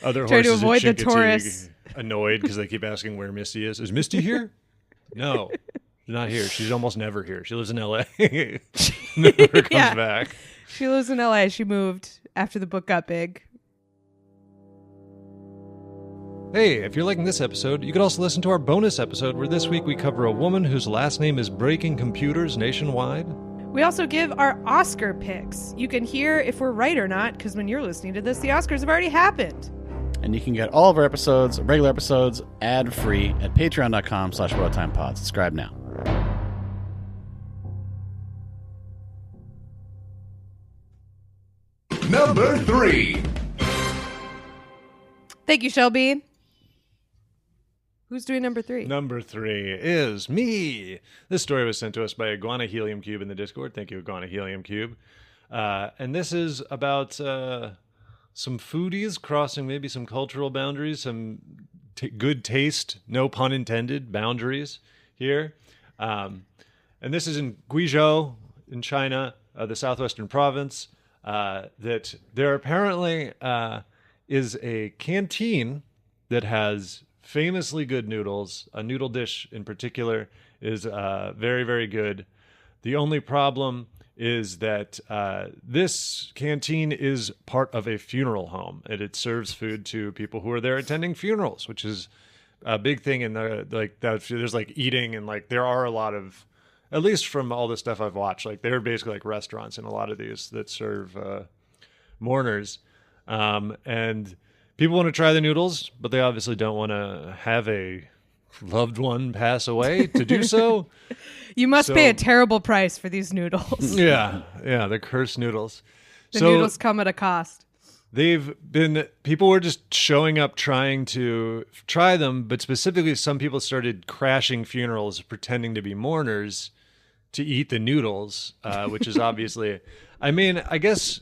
Other trying horses to avoid at the Chincoteague, tourists. annoyed because they keep asking where Misty is. Is Misty here? No, she's not here. She's almost never here. She lives in L.A. Never comes back. She lives in L.A. She moved after the book got big. Hey, if you're liking this episode, you could also listen to our bonus episode where this week we cover a woman whose last name is breaking computers nationwide. We also give our Oscar picks. You can hear if we're right or not, because when you're listening to this, the Oscars have already happened. And you can get all of our episodes, regular episodes, ad-free at patreon.com/whattimepod. Subscribe now. Number 3. Thank you, Shelby. Who's doing number 3? Number 3 is me. This story was sent to us by Iguana Helium Cube in the Discord. Thank you, Iguana Helium Cube. And this is about some foodies crossing maybe some cultural boundaries, some good taste, no pun intended, boundaries here. And this is in Guizhou in China, the southwestern province, that there apparently is a canteen that has famously good noodles. A noodle dish in particular is very, very good. The only problem is that this canteen is part of a funeral home, and it serves food to people who are there attending funerals, which is a big thing in the like that. There's like eating, and like there are a lot of, at least from all the stuff I've watched, like they're basically like restaurants in a lot of these that serve mourners, and people want to try the noodles, but they obviously don't want to have a loved one pass away to do so. You must pay a terrible price for these noodles. Yeah, the cursed noodles. The noodles come at a cost. People were just showing up trying to try them, but specifically some people started crashing funerals, pretending to be mourners to eat the noodles, which is obviously, I mean, I guess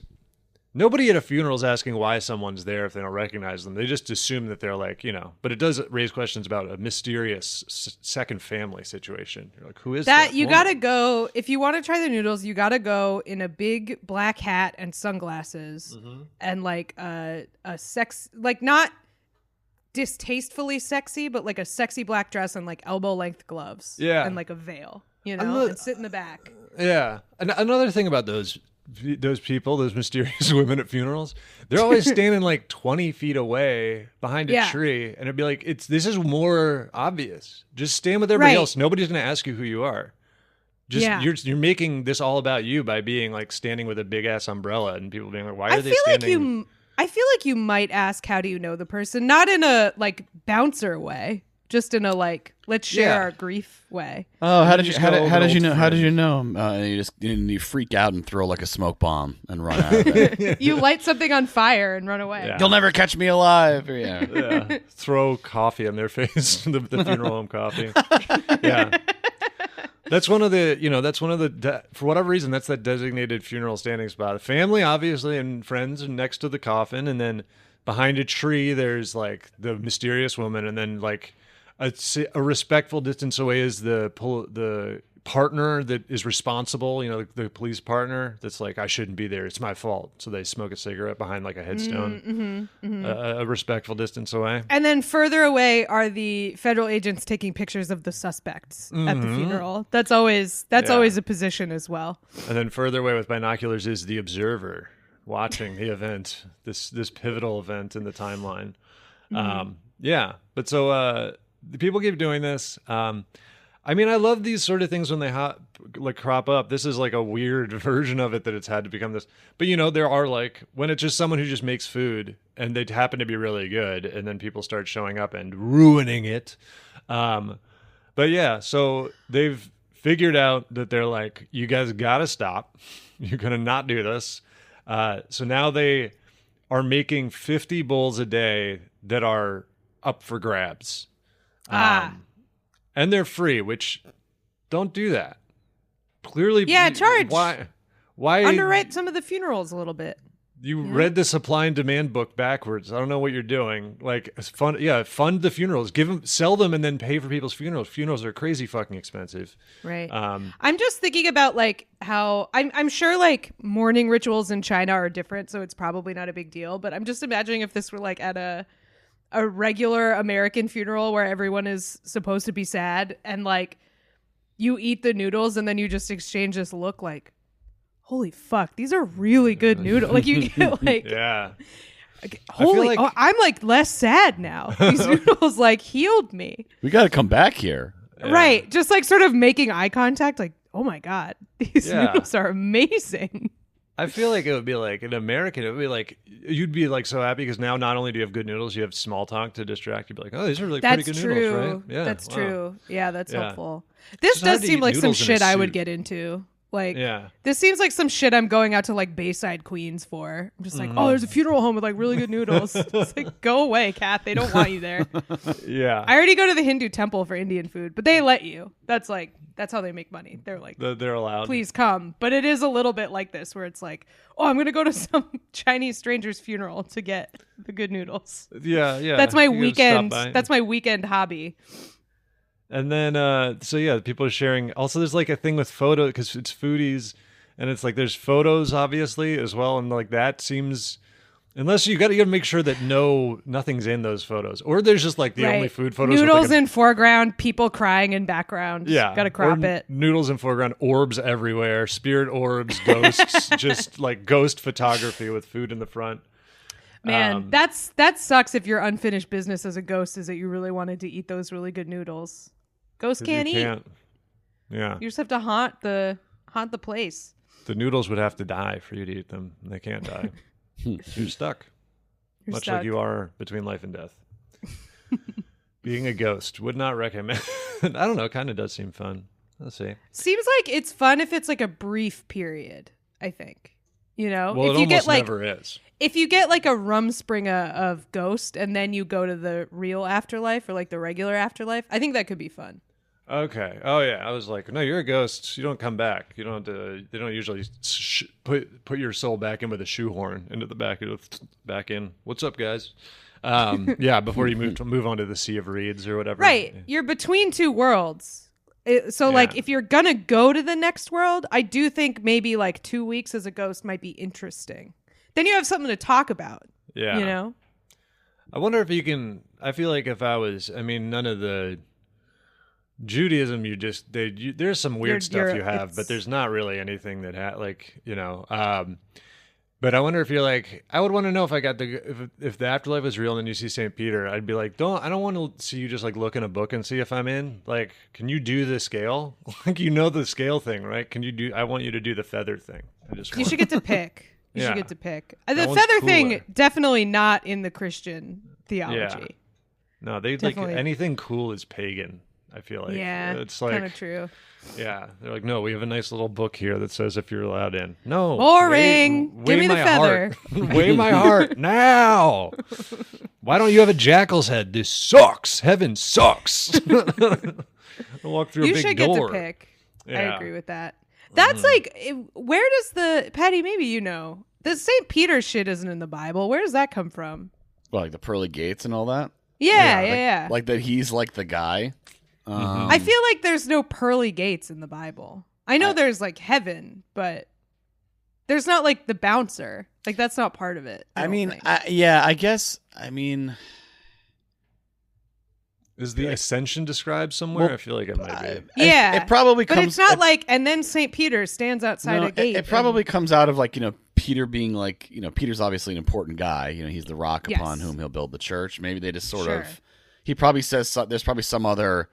Nobody at a funeral is asking why someone's there if they don't recognize them. They just assume that they're like, but it does raise questions about a mysterious second family situation. You're like, who is that? You got to go, if you want to try the noodles, you got to go in a big black hat and sunglasses and like a sex, like not distastefully sexy, but like a sexy black dress and like elbow length gloves. Yeah. And like a veil, and sit in the back. Yeah. And another thing about those people, those mysterious women at funerals, they're always standing like 20 feet away behind a tree, and it'd be like, this is more obvious. Just stand with everybody else. Nobody's going to ask you who you are. You're making this all about you by being like standing with a big ass umbrella, and people being like, why are they standing? I feel like you might ask, how do you know the person? Not in a like bouncer way. Just in a like, let's share our grief way. Oh, how did you know? How did you know? You freak out and throw like a smoke bomb and run out of it. You light something on fire and run away. Yeah. You'll never catch me alive. Yeah. Throw coffee in their face, the funeral home coffee. Yeah. That's one of the, for whatever reason, that's that designated funeral standing spot. Family, obviously, and friends are next to the coffin, and then behind a tree, there's like the mysterious woman, and then like a respectful distance away is the partner that is responsible, the police partner that's like, I shouldn't be there, it's my fault. So they smoke a cigarette behind like a headstone, a respectful distance away. And then further away are the federal agents taking pictures of the suspects at the funeral. That's always a position as well. And then further away with binoculars is the observer watching the event, this pivotal event in the timeline. But so the people keep doing this. I mean, I love these sort of things when they crop up. This is like a weird version of it that it's had to become this. But, there are like, when it's just someone who just makes food and they happen to be really good, and then people start showing up and ruining it. But yeah, so they've figured out that they're like, you guys got to stop. You're going to not do this. So now they are making 50 bowls a day that are up for grabs. And they're free, which don't do that. Clearly, charge. Why underwrite some of the funerals a little bit? You read the supply and demand book backwards. I don't know what you're doing. Like, fund the funerals. Sell them, and then pay for people's funerals. Funerals are crazy fucking expensive. Right. I'm just thinking about like how I'm sure like mourning rituals in China are different, so it's probably not a big deal. But I'm just imagining if this were like at a regular American funeral where everyone is supposed to be sad, and like you eat the noodles and then you just exchange this look like, holy fuck, these are really good noodles. Like you get like, holy, I'm like less sad now. These noodles like healed me. We got to come back here. Right. Just like sort of making eye contact. Like, oh my God, these noodles are amazing. I feel like it would be like an American. It would be like, you'd be like so happy because now not only do you have good noodles, you have small talk to distract. You'd be like, oh, these are really pretty good noodles, right? Yeah, that's true. Yeah, that's helpful. This does seem like some shit I would get into. Like, this seems like some shit I'm going out to like Bayside, Queens for. I'm just like, oh, there's a funeral home with like really good noodles. It's like, go away, Kath. They don't want you there. Yeah. I already go to the Hindu temple for Indian food, but they let you. That's how they make money. They're like, they're allowed. Please come. But it is a little bit like this where it's like, oh, I'm going to go to some Chinese stranger's funeral to get the good noodles. Yeah, yeah. That's my weekend. That's my weekend hobby. And then, people are sharing. Also, there's like a thing with photo because it's foodies, and it's like there's photos obviously as well, and like that seems, unless you got to make sure that nothing's in those photos, or there's just like the only food photos. Noodles in foreground, people crying in background. Yeah, got to crop it. Noodles in foreground, orbs everywhere, spirit orbs, ghosts, just like ghost photography with food in the front. Man, that sucks if your unfinished business as a ghost is that you really wanted to eat those really good noodles. Ghosts can't eat. Yeah. You just have to haunt the place. The noodles would have to die for you to eat them. They can't die. You're stuck. Like you are between life and death. Being a ghost. Would not recommend. I don't know. Kind of does seem fun. Let's see. Seems like it's fun if it's like a brief period, I think. Well, if it you almost never is. If you get like a rumspringa of Ghost and then you go to the real afterlife or like the regular afterlife, I think that could be fun. Okay. Oh yeah. I was like, no, you're a ghost. You don't come back. You don't have to. They don't usually put your soul back in with a shoehorn into the back in. What's up, guys? Yeah. Before you move on to the Sea of Reeds or whatever. Right. You're between two worlds. Like, if you're gonna go to the next world, I do think maybe like 2 weeks as a ghost might be interesting. Then you have something to talk about. Yeah. You know. I wonder if you can. I feel like if I was. I mean, none of the Judaism, there's some weird stuff you have, but there's not really anything that but I wonder if you're like, I would want to know if I got if the afterlife was real and then you see St. Peter, I'd be like, I don't want to see you just like look in a book and see if I'm in. Like, can you do the scale? Like, the scale thing, right? I want you to do the feather thing. You should get to pick. You should get to pick. The That one's feather cooler. thing, definitely not in the Christian theology. Yeah. No, they Definitely. like anything cool is pagan. I feel like it's like kind of true. Yeah, they're like, no, we have a nice little book here that says if you're allowed in. No, Boring. Give me the my feather. Heart. Weigh my heart now. Why don't you have a jackal's head? This sucks. Heaven sucks. Walk through You a big should door. get to pick. I Yeah. agree with that. That's like, where does Patty? Maybe you know, the St. Peter shit isn't in the Bible. Where does that come from? Well, like the pearly gates and all that. Yeah. Like that he's like the guy. I feel like there's no pearly gates in the Bible. I know there's like heaven, but there's not like the bouncer. Like that's not part of it. I guess. I mean, Is the ascension described somewhere? Well, I feel like it might be. Yeah, it probably but comes. it's not like, and then St. Peter stands outside a gate. It probably comes out of like, Peter being like, Peter's obviously an important guy. He's the rock upon whom he'll build the church. Maybe they just sort of. He probably says there's probably some other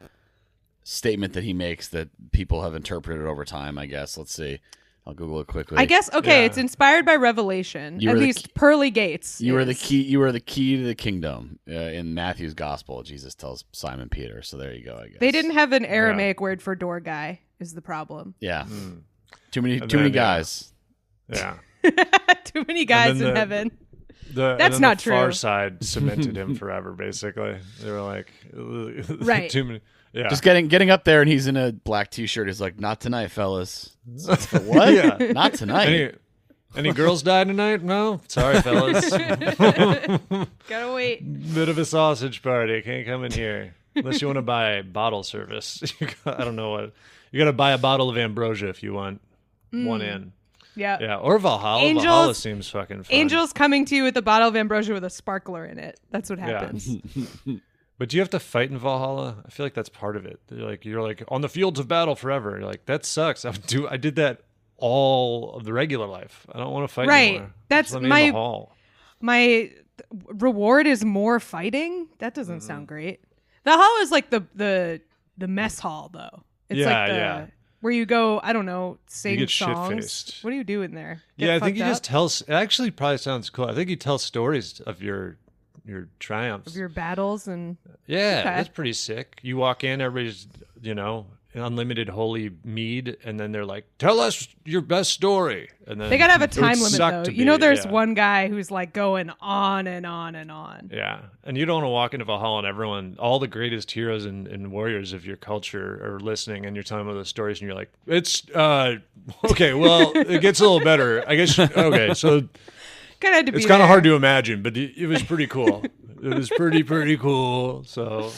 statement that he makes that people have interpreted over time, I guess. Let's see. I'll Google it quickly. I guess it's inspired by Revelation. At least pearly gates. You are the key. You are the key to the kingdom. In Matthew's gospel, Jesus tells Simon Peter. So there you go. I guess They didn't have an Aramaic word for door guy. Is the problem? Yeah. Too many guys. Yeah. Too many guys in heaven. That's not the true. Far Side cemented him forever. Basically, they were like, Right. Too many. Yeah. Just getting up there, and he's in a black T-shirt. He's like, "Not tonight, fellas." What? Yeah. Not tonight. Any girls died tonight? No. Sorry, fellas. Gotta wait. Bit of a sausage party. Can't come in here unless you want to buy bottle service. I don't know what. You got to buy a bottle of ambrosia if you want one in. Yeah. Yeah. Or Valhalla. Valhalla seems fucking fun. Angels coming to you with a bottle of ambrosia with a sparkler in it. That's what happens. But do you have to fight in Valhalla? I feel like that's part of it. You're like on the fields of battle forever. You're like, that sucks. I did that all of the regular life. I don't want to fight anymore. That's Just let me in the hall. My reward is more fighting. That doesn't sound great. The hall is like the mess hall though. It's like where you go, I don't know, sing get songs. shit-faced. What do you do in there? I think you just tell. It actually probably sounds cool. I think you tell stories of your triumphs, of your battles and that's pretty sick. You walk in, everybody's unlimited holy mead, and then they're like, "Tell us your best story." And then they gotta have a it would time limit suck though. to There's one guy who's like going on and on and on. Yeah, and you don't want to walk into Valhalla and everyone, all the greatest heroes and warriors of your culture are listening, and you're telling them those stories, and you're like, "It's okay, well, it gets a little better, I guess." Okay, so it's kind of hard to imagine, but it was pretty cool. It was pretty cool. So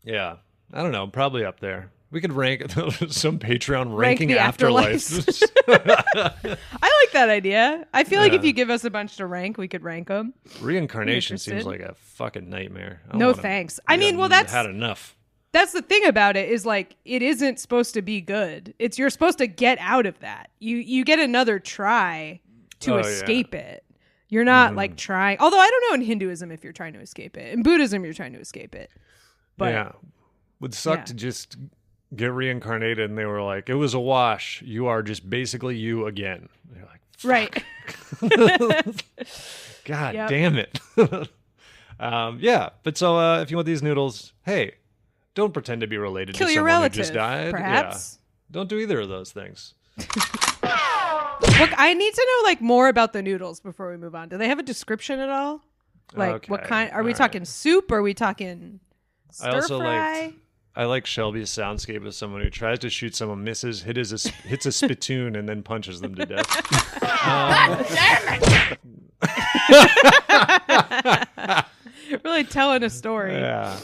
yeah, I don't know, probably up there. We could rank some Patreon ranking the afterlives. I like that idea. I feel like if you give us a bunch to rank, we could rank them. Reincarnation seems like a fucking nightmare. No thanks. I mean, that's had enough. That's the thing about it is like it isn't supposed to be good. You're supposed to get out of that. You get another try to escape it. You're not like trying. Although I don't know in Hinduism if you're trying to escape it. In Buddhism, you're trying to escape it. But would suck to just get reincarnated and they were like, it was a wash. You are just basically you again. And you're like, right. God damn it. But so if you want these noodles, hey, don't pretend to be related Kill to your someone relative, who just died. perhaps. Yeah. Don't do either of those things. Look, I need to know like more about the noodles before we move on. Do they have a description at all? Like what kind? Are we talking soup? Or are we talking Stir I also fry. like Shelby's soundscape as someone who tries to shoot someone, misses, hits a spittoon, and then punches them to death. Really telling a story. Yeah.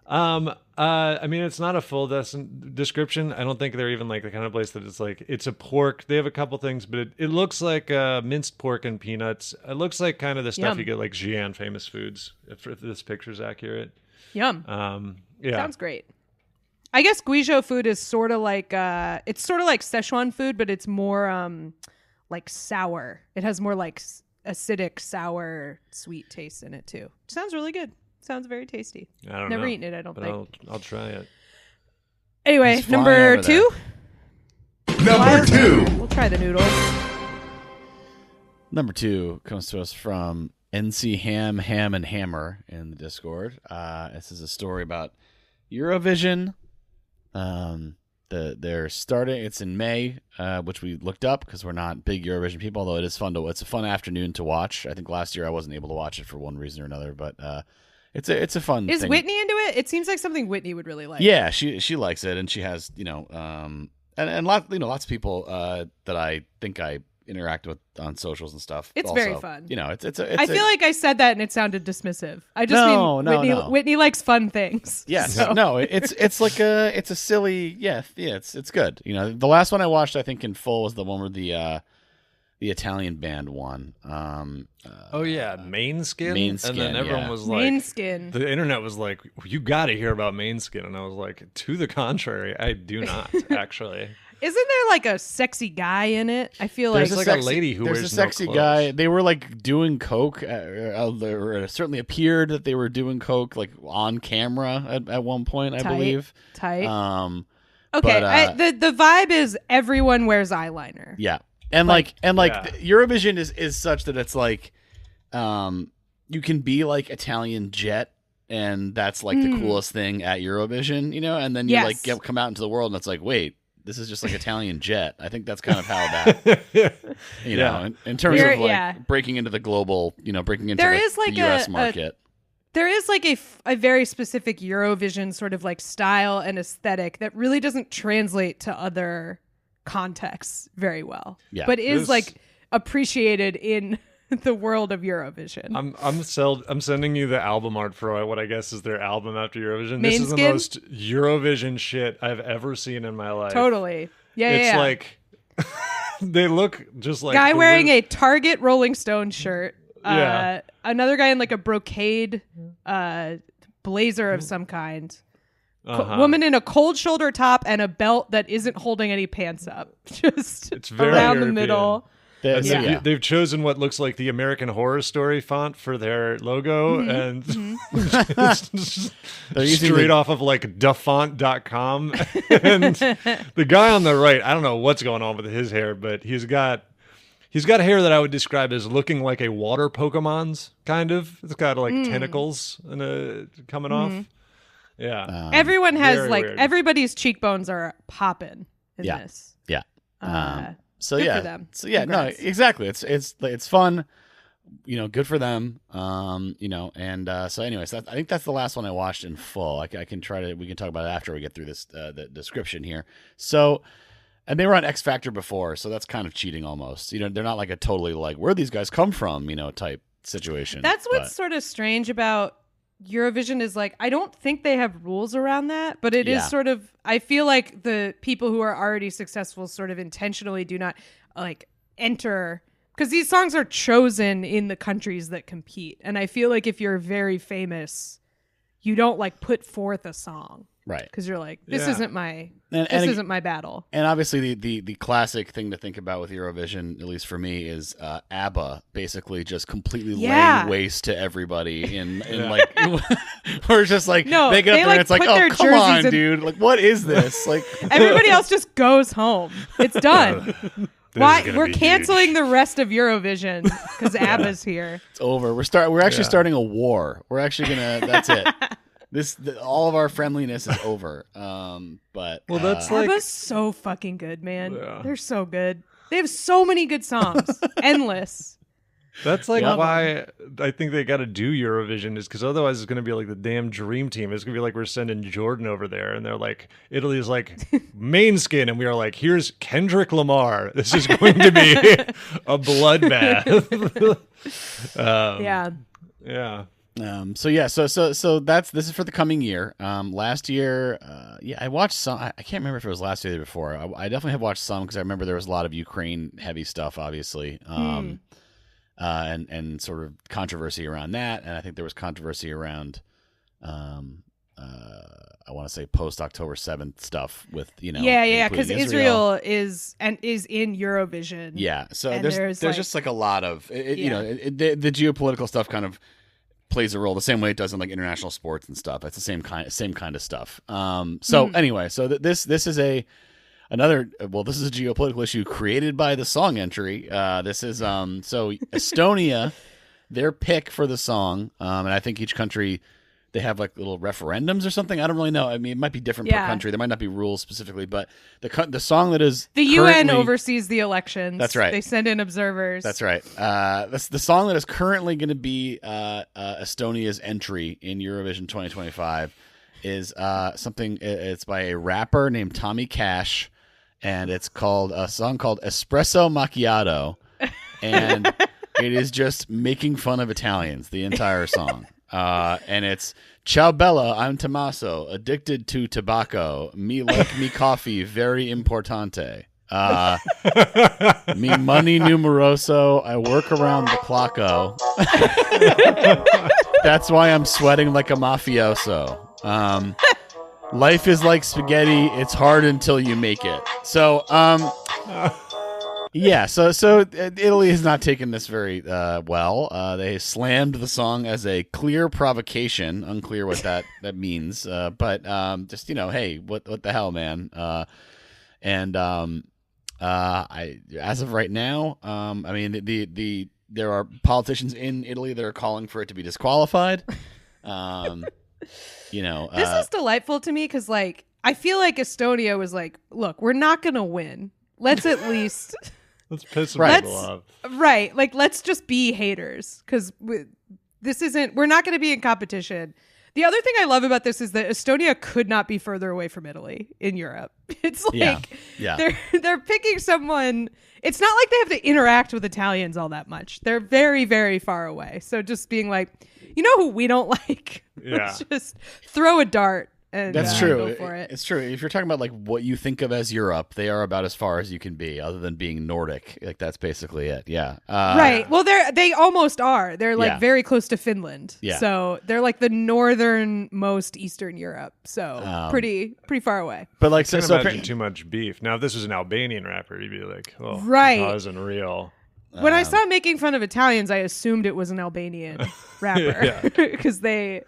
I mean, it's not a full description. I don't think they're even like the kind of place that it's like, it's a pork. They have a couple things, but it looks like minced pork and peanuts. It looks like kind of the stuff you get like Xi'an Famous Foods, if this picture's accurate. Yum. Yeah. Sounds great. I guess Guizhou food is sort of like it's sort of like Szechuan food, but it's more like sour. It has more like acidic, sour, sweet taste in it too. Sounds really good. Sounds very tasty. I don't Never know, eaten it, I don't but think. I'll try it. Anyway, He's flying number over 2. Number 2. We'll try the noodles. Number 2 comes to us from NC Ham and Hammer in the Discord. This is a story about Eurovision. They're starting. It's in May, which we looked up because we're not big Eurovision people. Although it is fun it's a fun afternoon to watch. I think last year I wasn't able to watch it for one reason or another, but it's a fun. Is thing. Whitney into it? It seems like something Whitney would really like. Yeah, she likes it, and she has and lots of people that I think I interact with on socials and stuff. It's also, very fun. I feel like I said that and it sounded dismissive. I just mean Whitney likes fun things. Yes. So. No, it's like it's a silly it's good. The last one I watched I think in full was the one where the Italian band won. Mainskin. And then everyone was like, Mainskin. The internet was like, you got to hear about Mainskin, and I was like, to the contrary, I do not actually. Isn't there like a sexy guy in it? I feel There's like a lady who wears a sexy no guy. They were like doing coke. It certainly appeared that they were doing coke like on camera at one point. I believe. Tight. Okay. But, the vibe is everyone wears eyeliner. Yeah, and Eurovision is such that it's like, you can be like Italian Jet. And that's like the coolest thing at Eurovision, and then you come out into the world and it's like, wait, this is just like Italian Jet. I think that's kind of how that, in terms of like breaking into the global, breaking into the U.S. market. There is like a very specific Eurovision sort of like style and aesthetic that really doesn't translate to other contexts very well. Yeah. But is like appreciated in the world of Eurovision. I'm sending you the album art for what I guess is their album after Eurovision. Mainskin? This is the most Eurovision shit I've ever seen in my life. Totally. Yeah, it's like they look just like guy wearing a Target Rolling Stone shirt. Yeah. Another guy in like a brocade blazer of some kind. Woman in a cold shoulder top and a belt that isn't holding any pants up. Just it's very around European. the middle. They've chosen what looks like the American Horror Story font for their logo, and they're straight off of like dafont.com. And the guy on the right, I don't know what's going on with his hair, but he's got hair that I would describe as looking like a water Pokemon's kind of. It's got like tentacles coming off. Yeah, everyone has weird. Everybody's cheekbones are popping in this. Yeah. Good for them. So yeah, Congrats. no, exactly. It's fun, good for them. And so anyways, I think that's the last one I watched in full. We can talk about it after we get through this the description here. So, and they were on X Factor before, so that's kind of cheating almost. They're not like a totally like where these guys come from, type situation. That's what's sort of strange about Eurovision is like, I don't think they have rules around that, but it is sort of, I feel like the people who are already successful sort of intentionally do not like enter, because these songs are chosen in the countries that compete. And I feel like if you're very famous, you don't like put forth a song. Right. Because you're like, this isn't my battle. And obviously the classic thing to think about with Eurovision, at least for me, is ABBA basically just completely laying waste to everybody in like we're just like they get up there and it's like, oh come on, dude, like what is this? Like everybody else just goes home. It's done. Why we're canceling the rest of Eurovision because ABBA's here. It's over. We're actually starting a war. We're actually gonna. That's it. All of our friendliness is over. But that's ABBA's so fucking good, man. Yeah. They're so good. They have so many good songs. Endless. That's like why I think they got to do Eurovision, is because otherwise it's going to be like the damn dream team. It's going to be like we're sending Jordan over there, and they're like, Italy's like main skin, and we are like, here's Kendrick Lamar. This is going to be a bloodbath. Yeah. So this is for the coming year. Last year, I watched some. I can't remember if it was last year or the year before. I definitely have watched some because I remember there was a lot of Ukraine heavy stuff, obviously. And sort of controversy around that, and I think there was controversy around, I want to say post October 7th stuff with because Israel is in Eurovision. Yeah, so there's just like a lot of the geopolitical stuff kind of plays a role the same way it does in like international sports and stuff. It's the same kind of stuff. Anyway, so this is a geopolitical issue created by the song entry. This is so Estonia, their pick for the song, and I think each country, they have like little referendums or something. I don't really know. I mean, it might be different per country. There might not be rules specifically, but the song that is the UN oversees the elections. That's right. They send in observers. That's right. The song that is currently going to be Estonia's entry in Eurovision 2025 is something. It's by a rapper named Tommy Cash. And it's called a song called Espresso Macchiato, and it is just making fun of Italians, the entire song. And it's Ciao Bella, I'm Tommaso, addicted to tobacco. Me like me coffee, very importante. Me money numeroso, I work around the clocko. That's why I'm sweating like a mafioso. Life is like spaghetti. It's hard until you make it. So, So Italy has not taken this very well. They slammed the song as a clear provocation. Unclear what that means. But just hey, what the hell, man? As of right now, I mean there are politicians in Italy that are calling for it to be disqualified. This is delightful to me because, like, I feel like Estonia was like, look, we're not going to win. Let's at least... let's piss some people off. Right. Like, let's just be haters because we're not going to be in competition. The other thing I love about this is that Estonia could not be further away from Italy in Europe. It's like they're picking someone... It's not like they have to interact with Italians all that much. They're very, very far away. So just being like... You know who we don't like? Let's just throw a dart and that's true. Go for it. It's true. If you're talking about like what you think of as Europe, they are about as far as you can be, other than being Nordic. Like that's basically it. Yeah. Right. Well, they almost are. They're like very close to Finland. Yeah. So they're like the northernmost Eastern Europe. So pretty far away. But like, so imagine too much beef. Now, if this was an Albanian rapper, you'd be like, oh, right. That wasn't real. When I saw making fun of Italians, I assumed it was an Albanian rapper because that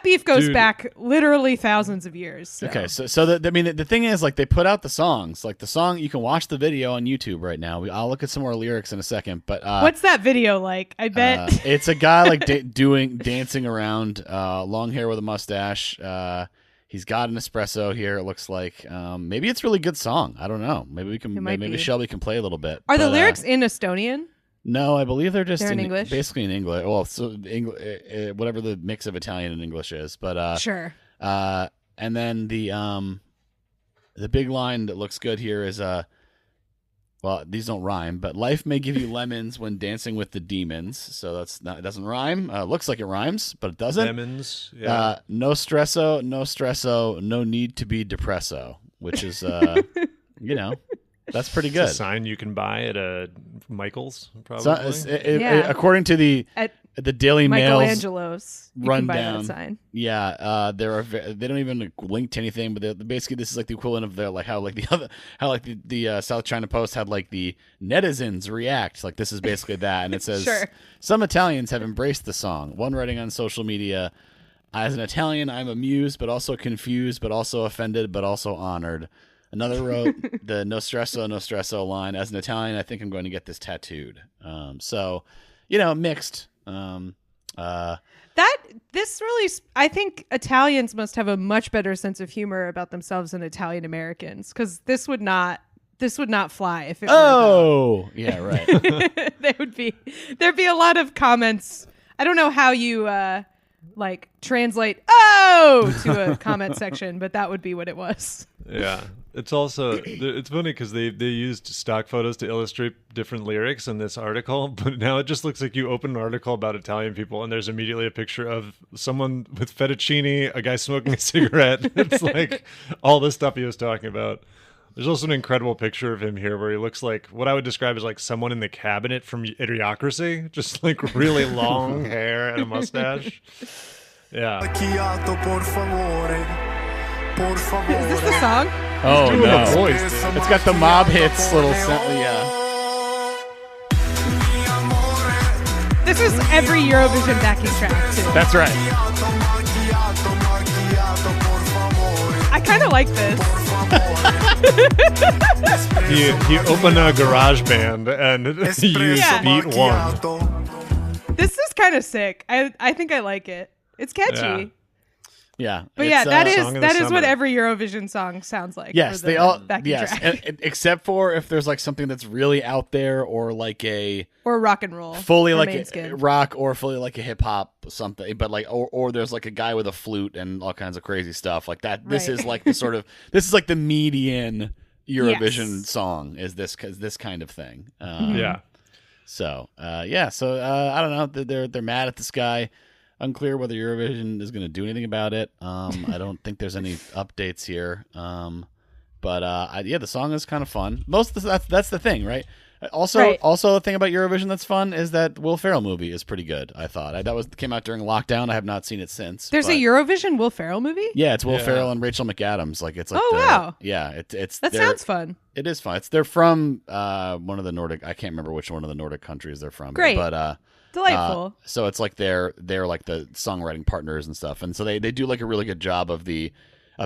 beef goes back literally thousands of years. So. Okay, so the thing is, like, they put out the songs. Like the song, you can watch the video on YouTube right now. I'll look at some more lyrics in a second. But what's that video like? I bet it's a guy like dancing around, long hair with a mustache. He's got an espresso here. It looks like maybe it's a really good song. I don't know. Maybe we can. Maybe Shelby can play a little bit. Are the lyrics in Estonian? No, I believe they're just in English. Basically in English. Well, so whatever the mix of Italian and English is. But sure. And then the big line that looks good here is well, these don't rhyme, but life may give you lemons when dancing with the demons. So it doesn't rhyme. Looks like it rhymes, but it doesn't. Lemons. Yeah. No stresso, no need to be depresso, which is that's pretty good. It's a sign you can buy at a Michael's, probably. According to the Daily Mail's Michelangelo's rundown. Sign. Yeah, they don't even link to anything, but basically this is like the equivalent of the South China Post had like the netizens react. Like this is basically that, and it says sure. Some Italians have embraced the song. One writing on social media, as an Italian, I'm amused, but also confused, but also offended, but also honored. Another wrote the no stresso line. As an Italian, I think I'm going to get this tattooed. So, mixed. I think Italians must have a much better sense of humor about themselves than Italian Americans, because this would not this would not fly if it were yeah, right. there'd be a lot of comments. I don't know how you like translate to a comment section, but that would be what it was. Yeah. It's also it's funny because they used stock photos to illustrate different lyrics in this article, but now it just looks like you open an article about Italian people and there's immediately a picture of someone with fettuccine, a guy smoking a cigarette. It's like all the stuff he was talking about. There's also an incredible picture of him here where he looks like what I would describe as like someone in the cabinet from Idiocracy, just like really long hair and a mustache. Yeah. Is this the song? Oh no! Voice, It's got the mob hits little yeah. This is every Eurovision backing track too. That's right. I kind of like this. He opened a garage band and used beat one. This is kind of sick. I think I like it. It's catchy. Yeah, but that is what every Eurovision song sounds like. Yes, they all. Yes, except for if there's like something that's really out there, or like or rock and roll, fully like a rock, or fully like a hip hop something. But like, or there's like a guy with a flute and all kinds of crazy stuff like that. This is like the sort of the median Eurovision song is this kind of thing. Yeah. So I don't know. They're mad at this guy. Unclear whether Eurovision is going to do anything about it. I don't think there's any updates here. But the song is kind of fun. That's the thing, right? Also the thing about Eurovision that's fun is that Will Ferrell movie is pretty good. I thought that came out during lockdown. I have not seen it since. There's a Eurovision Will Ferrell movie. Yeah, it's Will Ferrell and Rachel McAdams. Like it's like wow. Yeah, it's that sounds fun. It is fun. They're from one of the Nordic. I can't remember which one of the Nordic countries they're from. Great, but delightful. So it's like they're like the songwriting partners and stuff, and so they do like a really good job of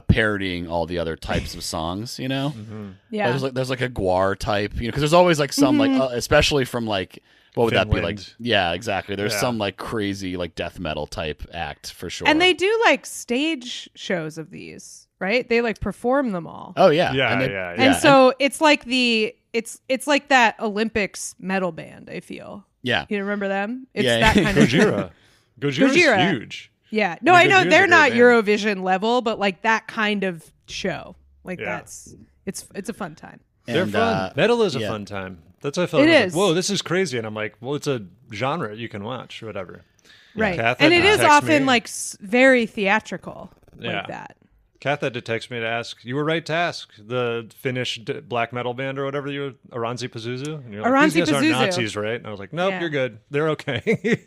parodying all the other types of songs, you know. Mm-hmm. Yeah, there's like a Gwar type, you know, because there's always like some like especially from like what would Finland. that be like? Yeah, exactly. There's some like crazy like death metal type act for sure, and they do like stage shows of these, right? They like perform them all. Oh yeah, yeah. And so it's like it's like that Olympics metal band. I feel. Yeah, you remember them? It's that kind of Gojira's huge. Yeah, no, I know they're not Eurovision level, but like that kind of show, like it's a fun time. They're fun. Metal is a fun time. That's what I felt. It is. Like, whoa, this is crazy, and I'm like, well, it's a genre you can watch or whatever. Right, Kath and it is often like very theatrical like that. Kath had to text me to ask. You were right to ask the Finnish black metal band or whatever Aranzi Pazuzu. And you're like, these guys aren't Nazis, right? And I was like, nope, you're good. They're okay.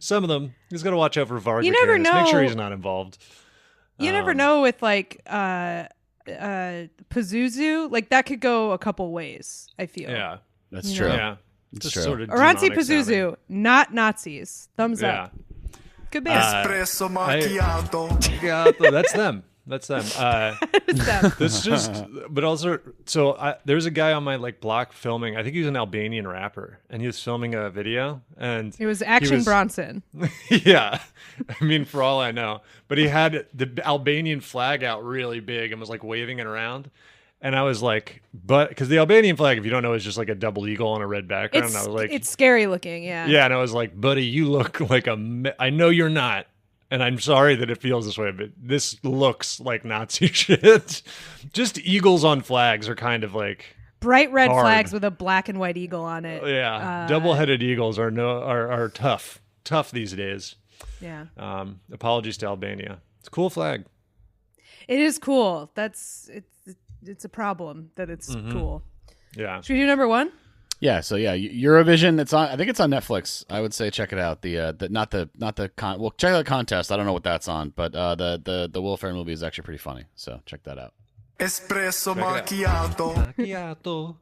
Some of them. He's got to watch out for Varga. You never know. Make sure he's not involved. You never know with like Pazuzu. Like that could go a couple ways. I feel. Yeah, that's true. Yeah, it's true. Sort of Aranzi Pazuzu, not Nazis. Thumbs up. Good band. Espresso macchiato. That's them. That's them. This just, but also, so there's a guy on my like block filming. I think he was an Albanian rapper, and he was filming a video, and it was Action Bronson. Yeah, I mean, for all I know, but he had the Albanian flag out really big and was like waving it around. And I was like, but because the Albanian flag, if you don't know, is just like a double eagle on a red background. And I was like, it's scary looking, yeah. Yeah, and I was like, buddy, you look like I know you're not. And I'm sorry that it feels this way, but this looks like Nazi shit. Just eagles on flags are kind of like bright red hard. Flags with a black and white eagle on it. Yeah, double-headed eagles are tough these days. Yeah. Apologies to Albania. It's a cool flag. It is cool. It's a problem that it's cool. Yeah. Should we do number one? Yeah, so Eurovision. It's on. I think it's on Netflix. I would say check it out. Well, check out the contest. I don't know what that's on, but the Will Ferrell movie is actually pretty funny. So check that out. Espresso macchiato.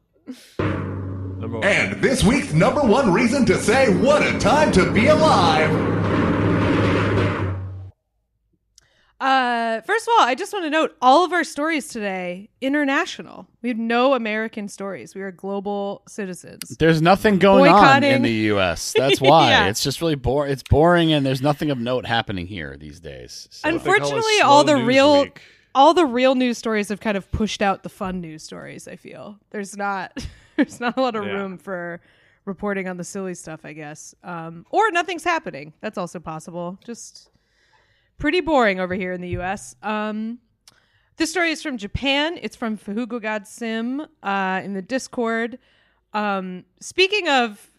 Number one. And this week's number one reason to say what a time to be alive. First of all, I just want to note all of our stories today, international. We have no American stories. We are global citizens. There's nothing going on in the U.S. That's why. It's just really boring. It's boring, and there's nothing of note happening here these days. So. Unfortunately, all the all the real news stories have kind of pushed out the fun news stories. I feel there's not a lot of room for reporting on the silly stuff, I guess, or nothing's happening. That's also possible. Just pretty boring over here in the U.S. This story is from Japan. It's from Fahugogad Sim in the Discord. Speaking of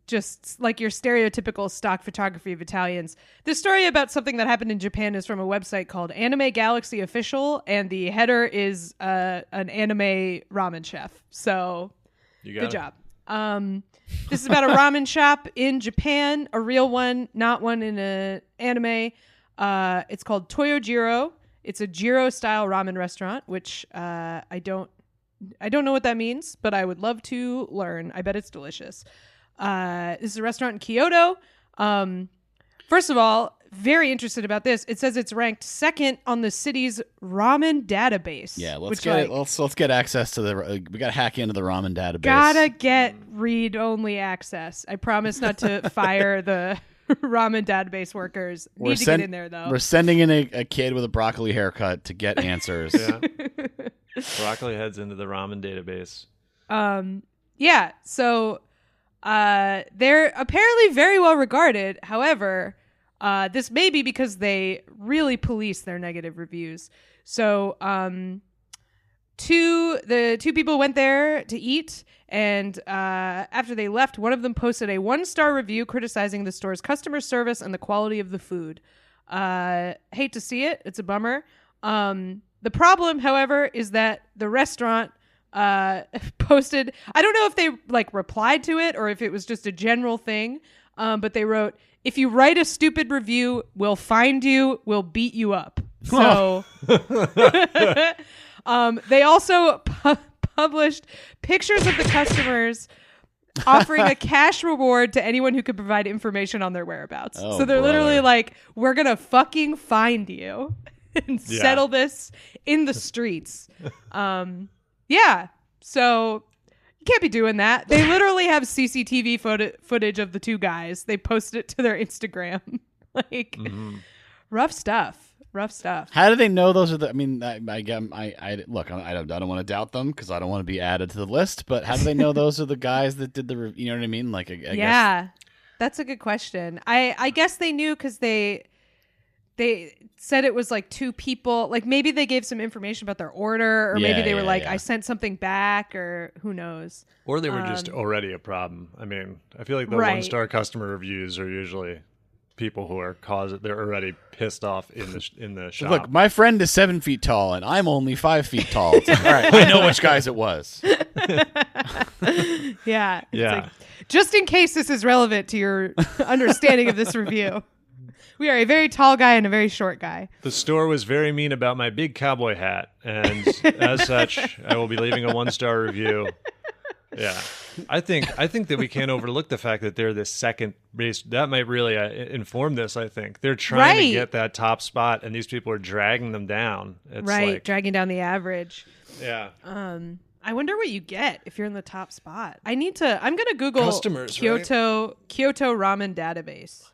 just like your stereotypical stock photography of Italians, this story about something that happened in Japan is from a website called Anime Galaxy Official, and the header is an anime ramen chef. So good job. This is about a ramen shop in Japan, a real one, not one in an anime. It's called Toyojiro. It's a Jiro-style ramen restaurant, which I don't know what that means, but I would love to learn. I bet it's delicious. This is a restaurant in Kyoto. First of all, very interested about this. It says it's ranked second on the city's ramen database. Yeah, let's get access to we got to hack into the ramen database. Gotta get read-only access. I promise not to fire the ramen database workers. Need to get in there, though. We're sending in a kid with a broccoli haircut to get answers. Yeah. Broccoli heads into the ramen database. Yeah, so they're apparently very well regarded. However, this may be because they really police their negative reviews. So the two people went there to eat, and after they left, one of them posted a 1-star review criticizing the store's customer service and the quality of the food. Hate to see it. It's a bummer. The problem, however, is that the restaurant posted, I don't know if they replied to it or if it was just a general thing, but they wrote, "If you write a stupid review, we'll find you, we'll beat you up." So they also published pictures of the customers offering a cash reward to anyone who could provide information on their whereabouts. So they're literally like, "We're going to fucking find you and settle this in the streets." Yeah. So you can't be doing that. They literally have CCTV footage of the two guys. They posted it to their Instagram. Rough stuff. How do they know those are the? I mean, I look. I don't want to doubt them because I don't want to be added to the list. But how do they know those are the guys that did the? You know what I mean? I guess. That's a good question. I guess they knew because they said it was two people. Maybe they gave some information about their order, or maybe they were I sent something back, or who knows. Or they were just already a problem. I mean, I feel like the 1-star customer reviews are usually people who are they're already pissed off in the shop. Look, my friend is 7 feet tall, and I'm only 5 feet tall. All right, I know which guys it was. Yeah. Just in case this is relevant to your understanding of this review. We are a very tall guy and a very short guy. The store was very mean about my big cowboy hat, and as such, I will be leaving a 1-star review. Yeah, I think that we can't overlook the fact that they're the second race. That might really inform this. I think they're trying to get that top spot, and these people are dragging them down. It's dragging down the average. Yeah. I wonder what you get if you're in the top spot. I'm gonna Google customers, Kyoto ramen database.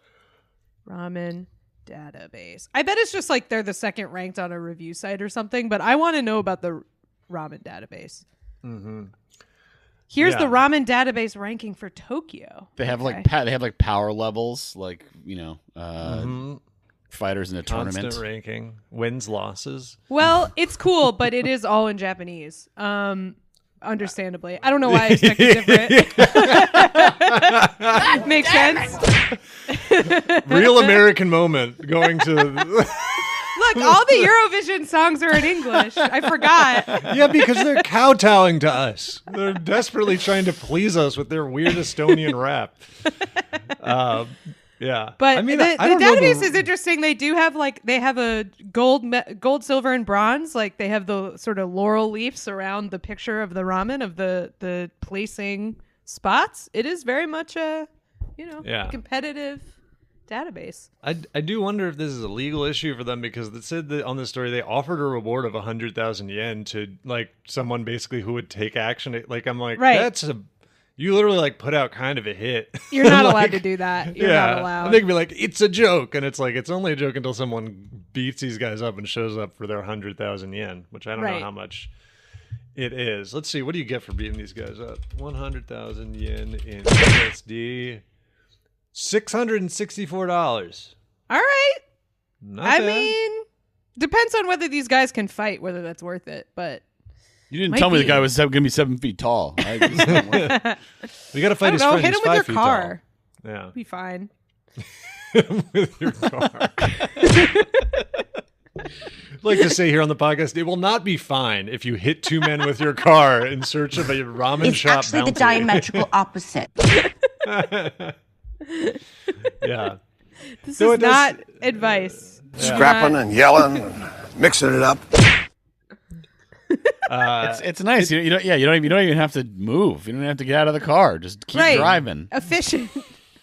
Ramen database. I bet it's just they're the second ranked on a review site or something, but I want to know about the ramen database. Mm-hmm. Here's the ramen database ranking for Tokyo. They have they have power levels, fighters in a tournament. Constant ranking, wins, losses. Well, it's cool, but it is all in Japanese. Understandably. I don't know why I expected different. Makes sense. Real American moment going to... Look, all the Eurovision songs are in English. I forgot. Yeah, because they're kowtowing to us. They're desperately trying to please us with their weird Estonian rap. Yeah, but I mean, the database is interesting. They do have they have a gold, silver, and bronze. They have the sort of laurel leaves around the picture of the ramen of the placing spots. It is very much a competitive database. I do wonder if this is a legal issue for them because it said that on the story they offered a reward of 100,000 yen to someone basically who would take action. I'm like, that's a. You literally put out kind of a hit. You're not allowed to do that. You're not allowed. And they can be like, it's a joke. And it's it's only a joke until someone beats these guys up and shows up for their 100,000 yen, which I don't know how much it is. Let's see. What do you get for beating these guys up? 100,000 yen in USD. $664. All right. Not bad. mean, depends on whether these guys can fight, whether that's worth it. But you didn't tell me the guy was going to be 7 feet tall. We got to fight his friend. Hit him with your car. Tall. Yeah. Be fine. Hit him with your car. I'd like to say here on the podcast, it will not be fine if you hit two men with your car in search of a ramen shop. It's actually the diametrical opposite. Yeah. This is not advice. Scrapping and yelling and mixing it up. It's nice. You don't even have to move. You don't have to get out of the car. Just keep driving. Efficient.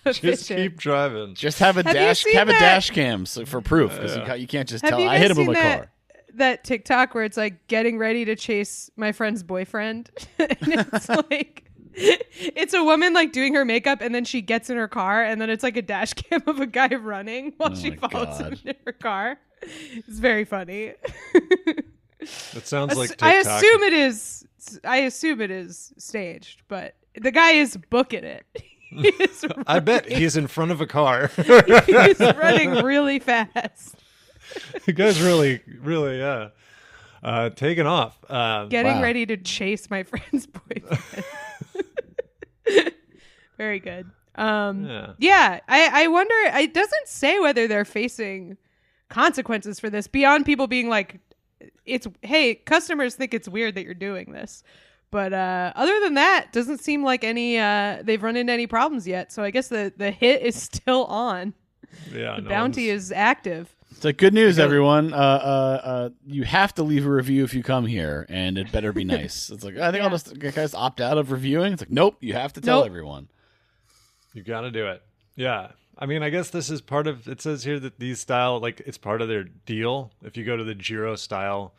Just keep driving. Just have a dash cam for proof, because you can't just tell. I hit him with my car. That TikTok where it's like getting ready to chase my friend's boyfriend, and it's like it's a woman like doing her makeup, and then she gets in her car, and then it's like a dash cam of a guy running while she follows him in her car. It's very funny. It sounds like TikTok. I assume it is staged, but the guy is booking it. I bet he's in front of a car. He's running really fast. The guy's really, taking off. Getting ready to chase my friend's boyfriend. Very good. I wonder, it doesn't say whether they're facing consequences for this beyond people being like, hey, customers think it's weird that you're doing this. But other than that, doesn't seem like they've run into any problems yet. So I guess the hit is still on. Yeah, the bounty is active. It's like, good news, everyone. You have to leave a review if you come here, and it better be nice. It's like, I think I'll just guys opt out of reviewing. It's like, nope, you have to tell everyone. You got to do it. Yeah. I mean, I guess this is part of, it says here that these style, like, it's part of their deal. If you go to the Jiro style,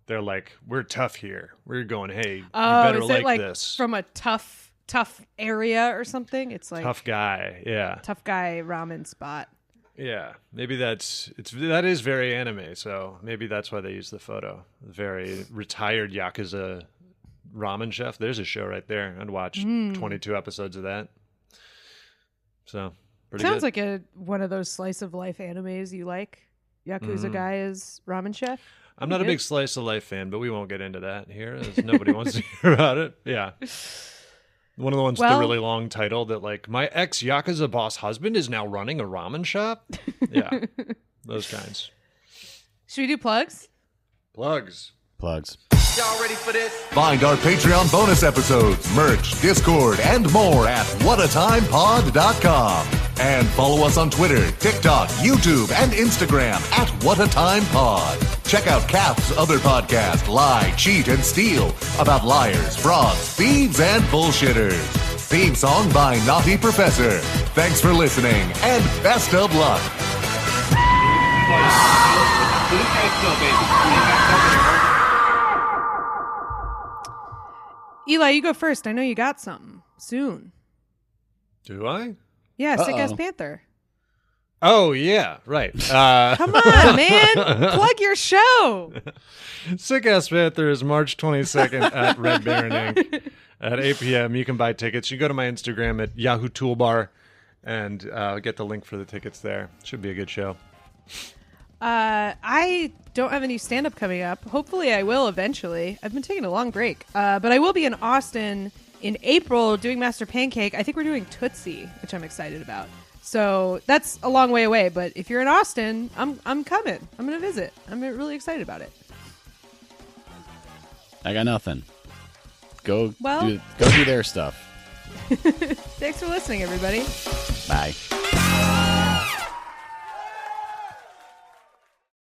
they're like, we're tough here. We're going, hey, you better like this. From a tough area or something? It's like tough guy, yeah. Tough guy ramen spot. Yeah, maybe that is very anime, so maybe that's why they use the photo. Very retired Yakuza ramen chef. There's a show right there. I'd watch 22 episodes of that. So, pretty Sounds good. like one of those slice of life animes you like. Yakuza guy is ramen chef. I'm not a big slice of life fan, but we won't get into that here, as nobody wants to hear about it. Yeah. One of the ones with the really long title that, like, my ex-Yakuza boss husband is now running a ramen shop. Yeah, those kinds. Should we do plugs? Plugs. Y'all ready for this? Find our Patreon bonus episodes, merch, Discord, and more at whatatimepod.com. And follow us on Twitter, TikTok, YouTube, and Instagram at whatatimepod. Check out Cap's other podcast, Lie, Cheat, and Steal, about liars, frauds, thieves, and bullshitters. Theme song by Naughty Professor. Thanks for listening, and best of luck. Eli, you go first. I know you got something soon. Do I? Yeah, Sick Ass Panther. Oh, yeah, right. Come on, man. Plug your show. Sick Ass Panther is March 22nd at Red Baron Inc. at 8 p.m. You can buy tickets. You go to my Instagram at Yahoo Toolbar and get the link for the tickets there. Should be a good show. I don't have any stand-up coming up. Hopefully I will eventually. I've been taking a long break. But I will be in Austin in April doing Master Pancake. I think we're doing Tootsie, which I'm excited about. So that's a long way away. But if you're in Austin, I'm coming. I'm going to visit. I'm really excited about it. I got nothing. Go do their stuff. Thanks for listening, everybody. Bye.